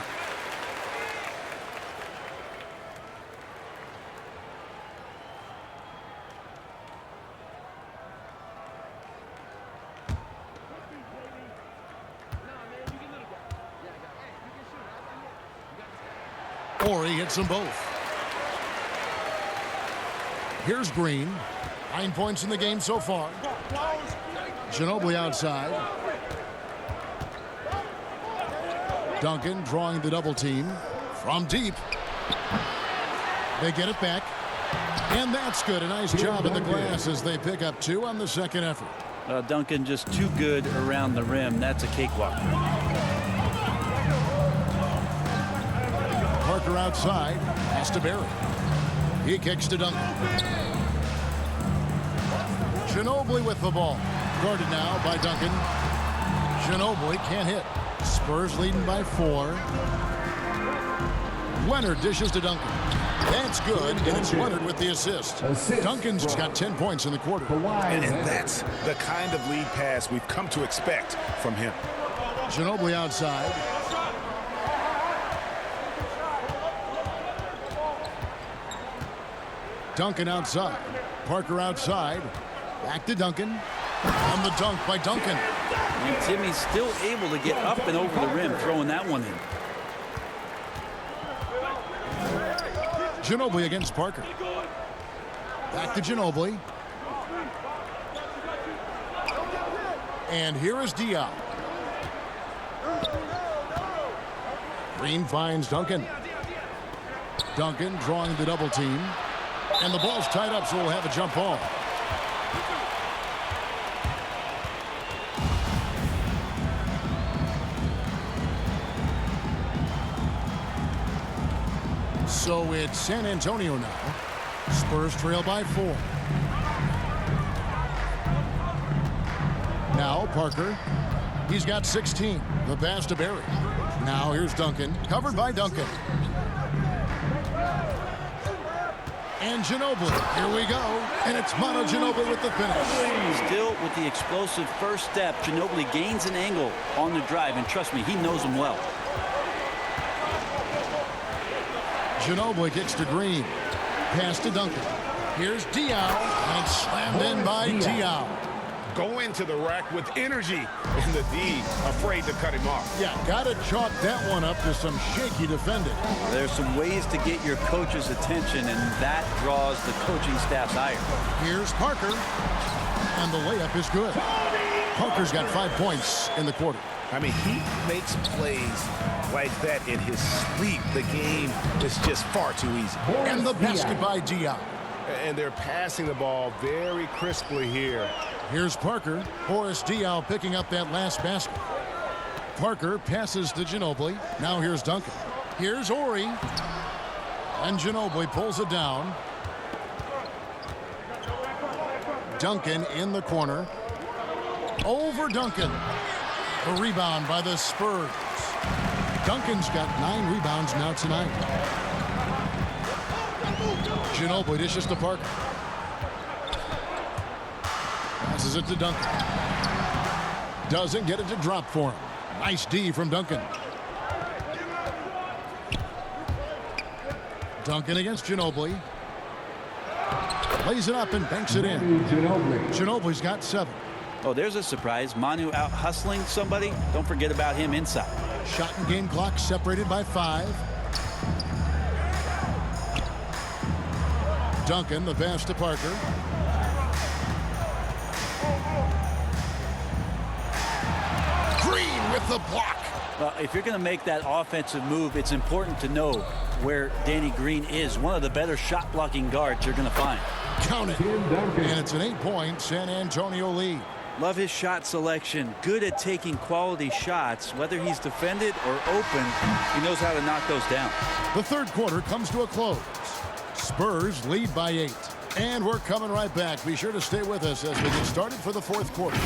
[SPEAKER 1] Or he hits them both. Here's Green. 9 points in the game so far. Ginobili outside. Duncan drawing the double team from deep. They get it back. And that's good. A nice job in the glass as they pick up 2 on the second effort.
[SPEAKER 2] Duncan just too good around the rim. That's a cakewalk.
[SPEAKER 1] Parker outside. Has to Barry. He kicks to Duncan. Ginobili with the ball. Guarded now by Duncan. Ginobili can't hit. Spurs leading by 4. Leonard dishes to Duncan. That's good, and it's Leonard with the assist. Duncan's got 10 points in the quarter.
[SPEAKER 3] And that's the kind of lead pass we've come to expect from him.
[SPEAKER 1] Ginobili outside. Duncan outside. Parker outside. Back to Duncan. On the dunk by Duncan.
[SPEAKER 2] And Timmy's still able to get up and over the rim, throwing that one in.
[SPEAKER 1] Ginobili against Parker. Back to Ginobili. And here is Diop. Green finds Duncan. Duncan drawing the double team. And the ball's tied up, so we'll have a jump ball. So it's San Antonio now. Spurs trail by 4. Now Parker. He's got 16. The pass to Barry. Now here's Duncan. Covered by Duncan. And Ginobili. Here we go. And it's Mono Ginobili with the finish.
[SPEAKER 2] Still with the explosive first step, Ginobili gains an angle on the drive. And trust me, he knows him well.
[SPEAKER 1] Ginobili kicks to Green. Pass to Duncan. Here's Diop. And it's slammed in by Diop.
[SPEAKER 3] Go into the rack with energy. And the D afraid to cut him off.
[SPEAKER 1] Yeah, got to chalk that one up to some shaky defending.
[SPEAKER 2] There's some ways to get your coach's attention, and that draws the coaching staff's ire.
[SPEAKER 1] Here's Parker. And the layup is good. Parker's got 5 points in the quarter.
[SPEAKER 3] I mean, he makes plays like that in his sleep. The game is just far too easy.
[SPEAKER 1] And the basket by Diop.
[SPEAKER 3] And they're passing the ball very crisply here.
[SPEAKER 1] Here's Parker. Horace Diop picking up that last basket. Parker passes to Ginobili. Now here's Duncan. Here's Ori. And Ginobili pulls it down. Duncan in the corner. Over Duncan. A rebound by the Spurs. Duncan's got 9 rebounds now tonight. Ginobili dishes to Parker. Passes it to Duncan. Doesn't get it to drop for him. Nice D from Duncan. Duncan against Ginobili. Lays it up and banks it in. Ginobili's got 7.
[SPEAKER 2] Oh, there's a surprise. Manu out hustling somebody. Don't forget about him inside.
[SPEAKER 1] Shot and game clock separated by 5. Duncan, the pass to Parker. Green with the block.
[SPEAKER 2] If you're going to make that offensive move, it's important to know where Danny Green is. One of the better shot blocking guards you're going to find.
[SPEAKER 1] Count it. And it's an 8-point San Antonio lead.
[SPEAKER 2] Love his shot selection. Good at taking quality shots. Whether he's defended or open, he knows how to knock those down.
[SPEAKER 1] The third quarter comes to a close. Spurs lead by 8. And we're coming right back. Be sure to stay with us as we get started for the fourth quarter.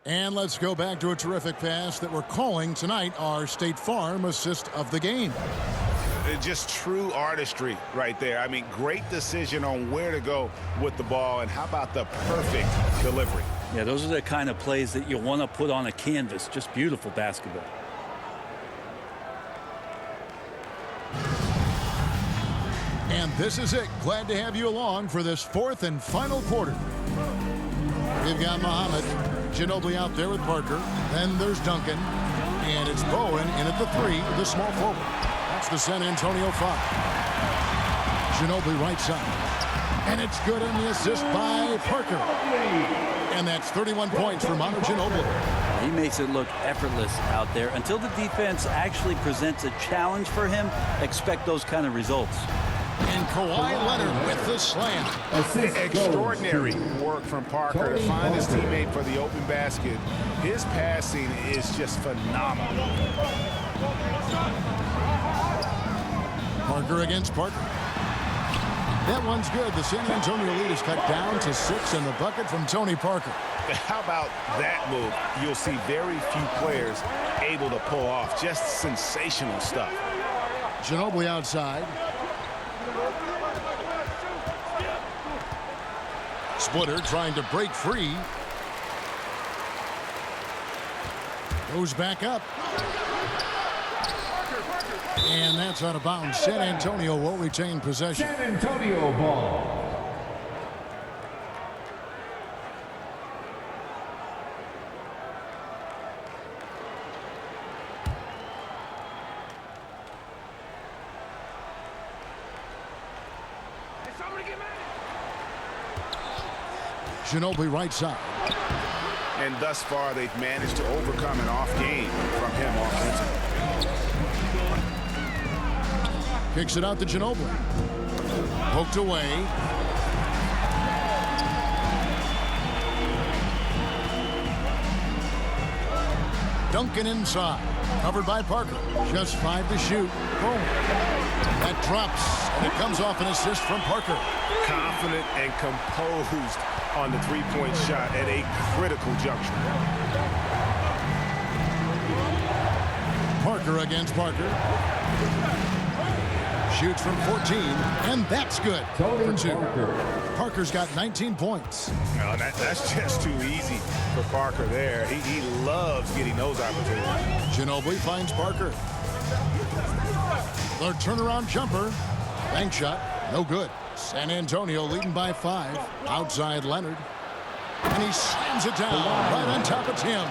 [SPEAKER 1] And let's go back to a terrific pass that we're calling tonight our State Farm assist of the game.
[SPEAKER 3] Just true artistry right there. I mean, great decision on where to go with the ball, and how about the perfect delivery?
[SPEAKER 2] Yeah, those are the kind of plays that you want to put on a canvas. Just beautiful basketball.
[SPEAKER 1] And this is it. Glad to have you along for this fourth and final quarter. We've got Muhammad, Ginobili out there with Parker. Then there's Duncan. And it's Bowen in at the 3, the small forward. That's the San Antonio 5. Ginobili right side. And it's good on the assist by Parker. And that's 31 points for Manu Ginobili.
[SPEAKER 2] He makes it look effortless out there. Until the defense actually presents a challenge for him, expect those kind of results.
[SPEAKER 1] And Kawhi Leonard with the slam.
[SPEAKER 3] Extraordinary work from Parker to find his teammate for the open basket. His passing is just phenomenal.
[SPEAKER 1] Parker against Parker. That one's good. The San Antonio lead is cut down to 6 in the bucket from Tony Parker.
[SPEAKER 3] How about that move? You'll see very few players able to pull off. Just sensational stuff.
[SPEAKER 1] Ginobili outside. Splitter trying to break free. Goes back up. And that's out of bounds. San Antonio will retain possession.
[SPEAKER 5] San Antonio ball.
[SPEAKER 1] Ginobili right side.
[SPEAKER 3] And thus far, they've managed to overcome an off game from him offensively.
[SPEAKER 1] Kicks it out to Ginobili. Poked away. Duncan inside. Covered by Parker. Just 5 to shoot. Boom. That drops. And it comes off an assist from Parker.
[SPEAKER 3] Confident and composed on the three-point shot at a critical juncture.
[SPEAKER 1] Parker against Parker. Shoots from 14, and that's good for 2. Parker's got 19 points.
[SPEAKER 3] No, that's just too easy for Parker there. He loves getting those opportunities.
[SPEAKER 1] Ginobili finds Parker. The turnaround jumper. Bank shot, no good. San Antonio leading by 5. Outside Leonard. And he slams it down right on top of Tim.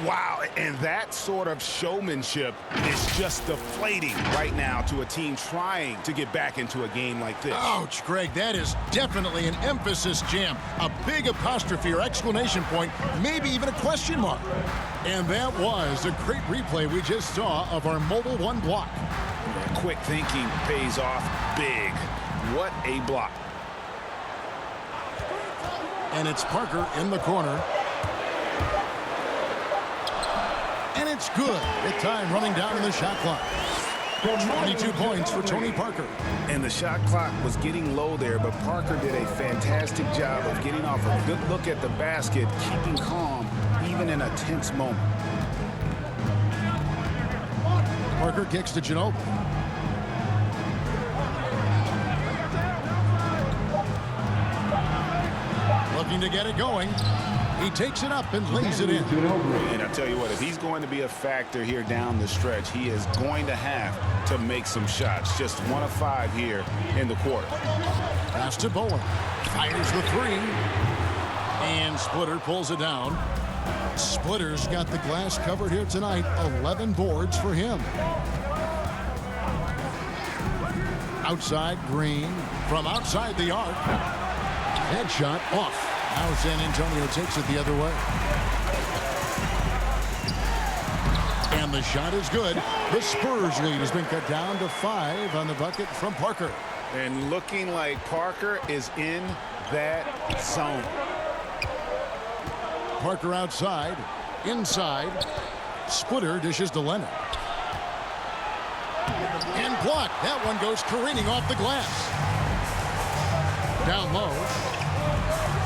[SPEAKER 3] Wow, and that sort of showmanship is just deflating right now to a team trying to get back into a game like this.
[SPEAKER 1] Ouch, Greg, that is definitely an emphasis jam. A big apostrophe or exclamation point, maybe even a question mark. And that was a great replay we just saw of our Mobile One block.
[SPEAKER 3] Quick thinking pays off big. What a block.
[SPEAKER 1] And it's Parker in the corner. And it's good. The time running down in the shot clock. 22 points for Tony Parker.
[SPEAKER 3] And the shot clock was getting low there, but Parker did a fantastic job of getting off a good look at the basket, keeping calm even in a tense moment.
[SPEAKER 1] Parker kicks to Ginobili. Looking to get it going. He takes it up and lays it in.
[SPEAKER 3] And I tell you what, if he's going to be a factor here down the stretch, he is going to have to make some shots. Just 1 of 5 here in the quarter.
[SPEAKER 1] Pass to Bowen. Fires the 3. And Splitter pulls it down. Splitter's got the glass covered here tonight. 11 boards for him. Outside Green. From outside the arc. Headshot off. Now San Antonio takes it the other way. And the shot is good. The Spurs lead has been cut down to 5 on the bucket from Parker.
[SPEAKER 3] And looking like Parker is in that zone.
[SPEAKER 1] Parker outside. Inside. Splitter dishes to Leonard. And blocked. That one goes careening off the glass. Down low.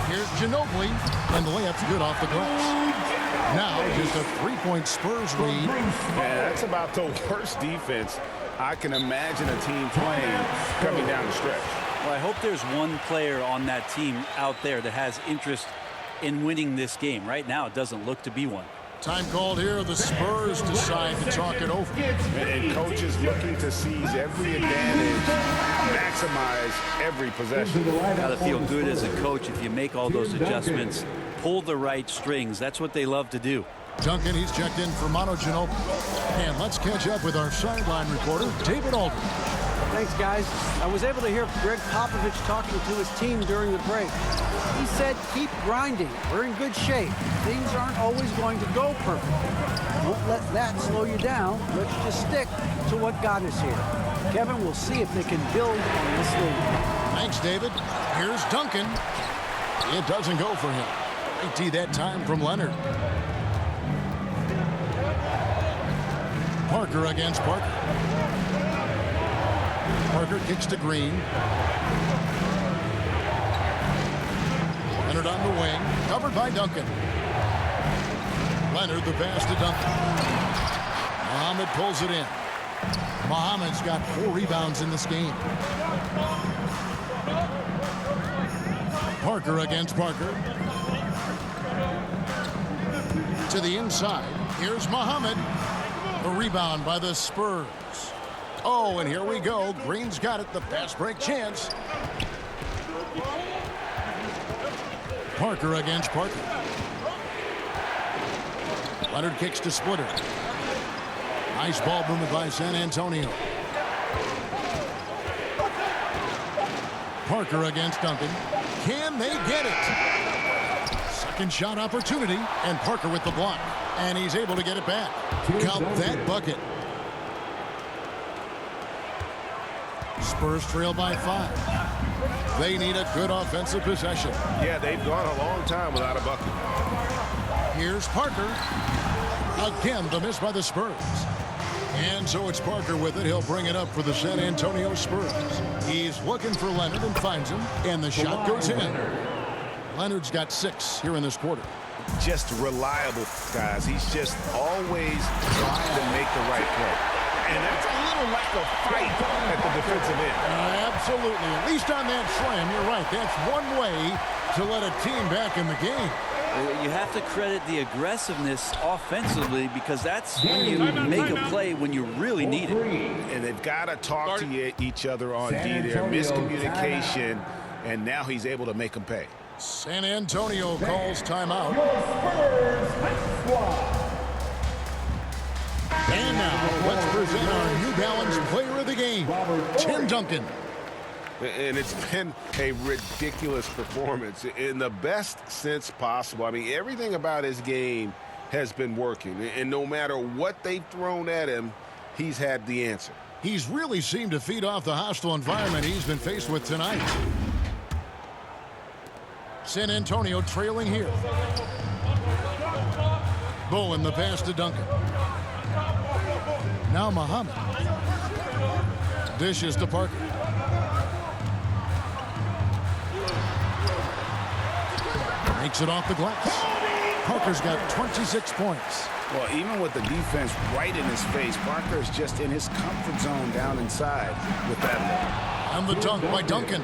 [SPEAKER 1] Here's Ginobili, and the layup's good off the glass. Now just a 3-point Spurs lead.
[SPEAKER 3] Yeah, that's about the worst defense I can imagine a team playing coming down the stretch.
[SPEAKER 2] Well, I hope there's one player on that team out there that has interest in winning this game. Right now, it doesn't look to be one.
[SPEAKER 1] Time called here. The Spurs decide to talk it over.
[SPEAKER 3] And coaches looking to seize every advantage, maximize every possession.
[SPEAKER 2] Got to feel good as a coach if you make all those adjustments, pull the right strings. That's what they love to do.
[SPEAKER 1] Duncan, he's checked in for Manu Ginobili. And let's catch up with our sideline reporter, David Aldridge.
[SPEAKER 4] Thanks, guys. I was able to hear Greg Popovich talking to his team during the break. He said, keep grinding. We're in good shape. Things aren't always going to go perfectly. Don't let that slow you down. Let's just stick to what got us here. Kevin, we'll see if they can build on this lead.
[SPEAKER 1] Thanks, David. Here's Duncan. It doesn't go for him. Great tee that time from Leonard. Parker against Parker. Parker kicks to Green. Leonard on the wing, covered by Duncan. Leonard the pass to Duncan. Muhammad pulls it in. Muhammad's got 4 rebounds in this game. Parker against Parker. To the inside. Here's Muhammad. A rebound by the Spurs. Oh, and here we go. Green's got it. The fast break chance. Parker against Parker. Leonard kicks to Splitter. Nice ball movement by San Antonio. Parker against Duncan. Can they get it? Second shot opportunity, and Parker with the block. And he's able to get it back. Count that bucket. Spurs trail by 5. They need a good offensive possession.
[SPEAKER 3] Yeah, they've gone a long time without a bucket.
[SPEAKER 1] Here's Parker. Again, the miss by the Spurs. And so it's Parker with it. He'll bring it up for the San Antonio Spurs. He's looking for Leonard and finds him. And the shot goes in. Leonard's got 6 here in this quarter.
[SPEAKER 3] Just reliable, guys. He's just always trying to make the right play. And that's a little lack of fight at the defensive end.
[SPEAKER 1] Absolutely. At least on that slam, you're right. That's one way to let a team back in the game.
[SPEAKER 2] You have to credit the aggressiveness offensively because that's when you make a play when you really need it.
[SPEAKER 3] And they've got to talk to each other on D there. Miscommunication, and now he's able to make them pay.
[SPEAKER 1] San Antonio calls timeout. And now, let's present our New Balance player of the game, Tim Duncan.
[SPEAKER 3] And it's been a ridiculous performance in the best sense possible. I mean, everything about his game has been working. And no matter what they've thrown at him, he's had the answer.
[SPEAKER 1] He's really seemed to feed off the hostile environment he's been faced with tonight. San Antonio trailing here. Bowen the pass to Duncan. Now Muhammad. Dishes to Parker. Makes it off the glass. Parker's got 26 points.
[SPEAKER 3] Well, even with the defense right in his face, Parker's just in his comfort zone down inside with that.
[SPEAKER 1] And the dunk by Duncan.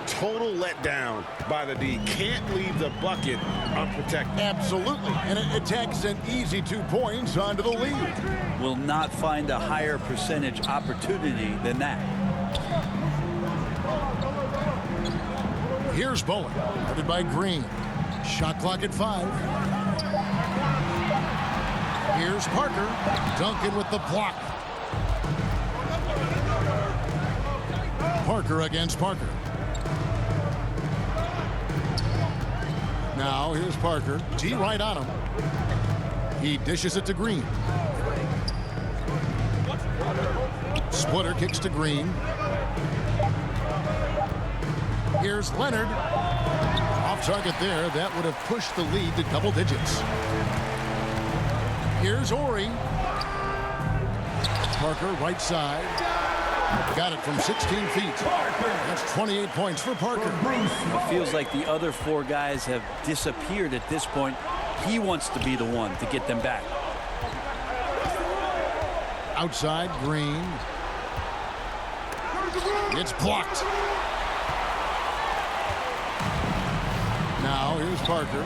[SPEAKER 3] Total letdown by the D. Can't leave the bucket unprotected.
[SPEAKER 1] Absolutely. And it takes an easy 2 points onto the lead.
[SPEAKER 2] Will not find a higher percentage opportunity than that.
[SPEAKER 1] Here's Bowen. Guarded by Green. Shot clock at 5. Here's Parker. Duncan with the block. Parker against Parker. Now here's Parker. T right on him. He dishes it to Green. Splitter kicks to Green. Here's Leonard. Off target there. That would have pushed the lead to double digits. Here's Ori. Parker right side. Got it from 16 feet. That's 28 points for Parker.
[SPEAKER 2] It feels like the other 4 guys have disappeared at this point. He wants to be the one to get them back.
[SPEAKER 1] Outside, Green. It's blocked. Now here's Parker.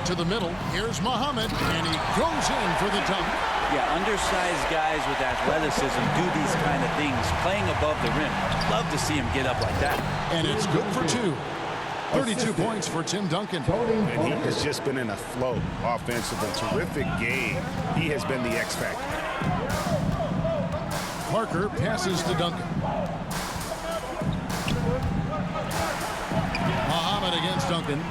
[SPEAKER 1] To the middle. Here's Muhammad, and he goes in for the dunk.
[SPEAKER 2] Yeah, undersized guys with athleticism do these kind of things, playing above the rim. Love to see him get up like that.
[SPEAKER 1] And it's good for 2. 32 points for Tim Duncan.
[SPEAKER 3] And he has just been in a flow offensively. Terrific game. He has been the X factor.
[SPEAKER 1] Parker passes to Duncan. Muhammad against Duncan.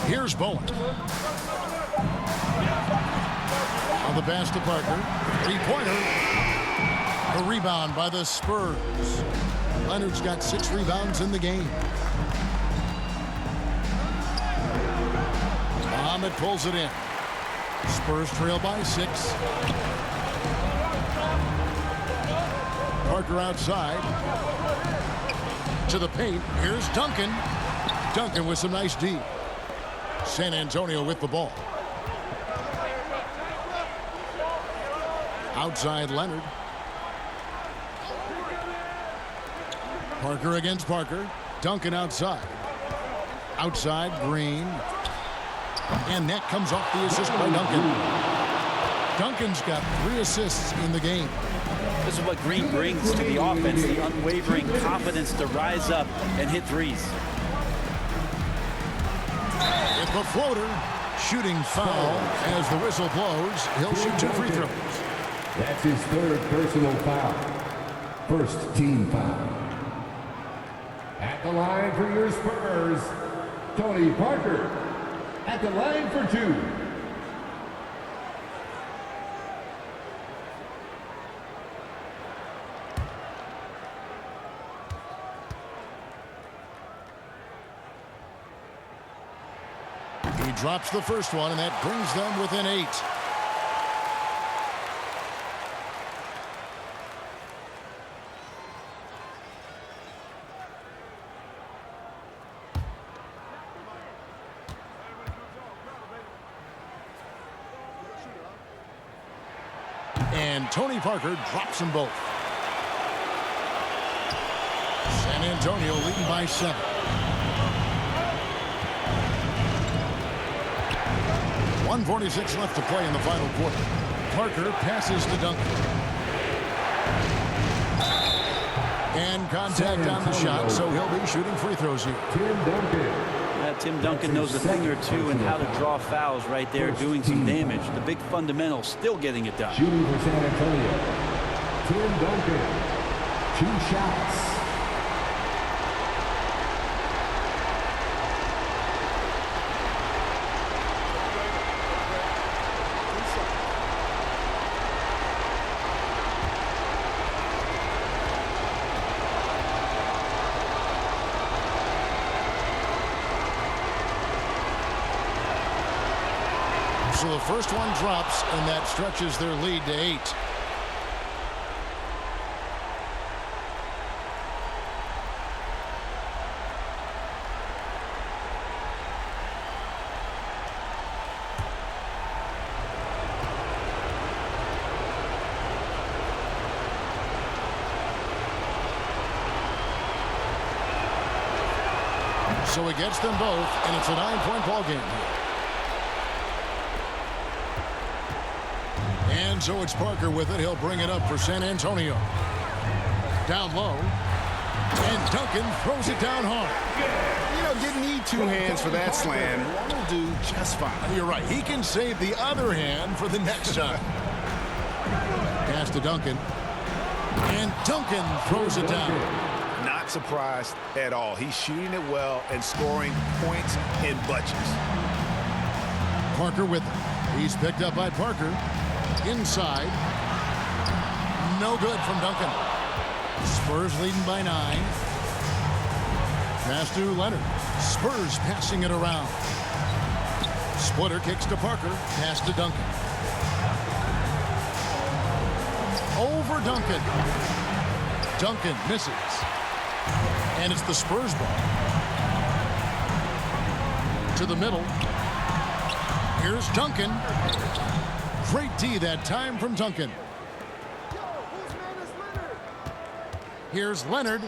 [SPEAKER 1] Here's Bowen. On the pass to Parker. 3-pointer. A rebound by the Spurs. Leonard's got 6 rebounds in the game. Muhammad pulls it in. Spurs trail by 6. Parker outside. To the paint. Here's Duncan. Duncan with some nice D. San Antonio with the ball. Outside Leonard. Parker against Parker. Duncan outside. Outside Green. And that comes off the assist by Duncan. Duncan's got 3 assists in the game.
[SPEAKER 2] This is what Green brings to the offense, the unwavering confidence to rise up and hit threes.
[SPEAKER 1] With the floater, shooting foul as the whistle blows. He'll shoot 2 free throws.
[SPEAKER 5] That's his 3rd personal foul. First team foul. At the line for your Spurs, Tony Parker. At the line for 2.
[SPEAKER 1] He drops the first one, and that brings them within 8. And Tony Parker drops them both. San Antonio leading by 7. .146 left to play in the final quarter. Parker passes to Duncan. And contact on the shot, so he'll be shooting free throws here.
[SPEAKER 5] Tim Duncan.
[SPEAKER 2] Tim Duncan knows a thing or two in how to draw fouls right there, doing some damage. The big fundamental, still getting it done.
[SPEAKER 5] Shooting for San Antonio. Tim Duncan. 2 shots.
[SPEAKER 1] So the first one drops, and that stretches their lead to 8. So it gets them both, and it's a 9-point ball game here. And so it's Parker with it. He'll bring it up for San Antonio. Down low. And Duncan throws it down hard.
[SPEAKER 3] You know, didn't need 2 hands for that slam. One will do just fine.
[SPEAKER 1] You're right. He can save the other hand for the next time. Pass to Duncan. And Duncan throws it down.
[SPEAKER 3] Not surprised at all. He's shooting it well and scoring points in bunches.
[SPEAKER 1] Parker with it. He's picked up by Parker. Inside. No good from Duncan. Spurs leading by 9. Pass to Leonard. Spurs passing it around. Splitter kicks to Parker. Pass to Duncan. Over Duncan. Duncan misses. And it's the Spurs ball. To the middle. Here's Duncan. Great D that time from Duncan. Here's Leonard.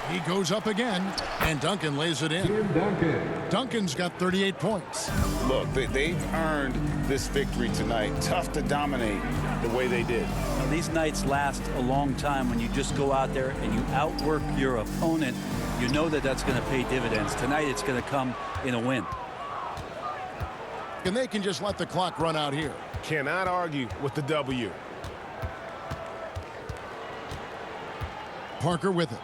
[SPEAKER 1] He goes up again, and Duncan lays it in. Duncan's got 38 points.
[SPEAKER 3] Look, they've earned this victory tonight. Tough to dominate the way they did.
[SPEAKER 2] Now, these nights last a long time when you just go out there and you outwork your opponent. You know that that's going to pay dividends. Tonight it's going to come in a win.
[SPEAKER 1] And they can just let the clock run out here.
[SPEAKER 3] Cannot argue with the W.
[SPEAKER 1] Parker with it.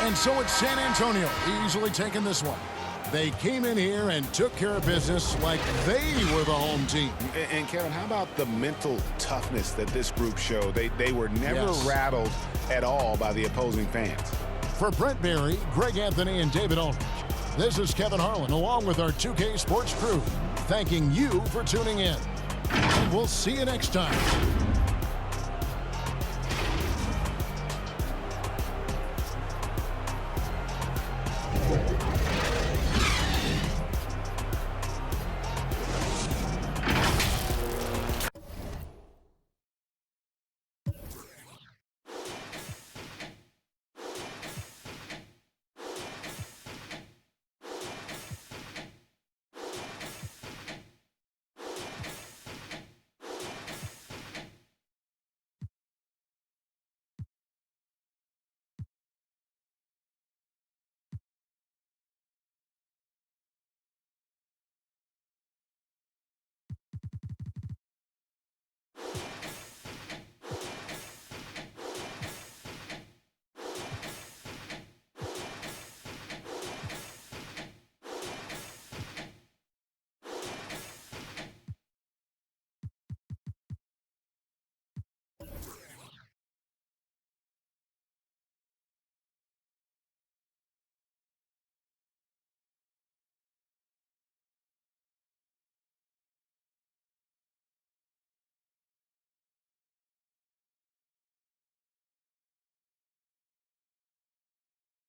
[SPEAKER 1] And so it's San Antonio easily taking this one. They came in here and took care of business like they were the home team.
[SPEAKER 3] And Kevin, how about the mental toughness that this group showed? They were never rattled at all by the opposing fans.
[SPEAKER 1] For Brent Barry, Greg Anthony, and David Aldridge, this is Kevin Harlan along with our 2K Sports crew, thanking you for tuning in. And we'll see you next time.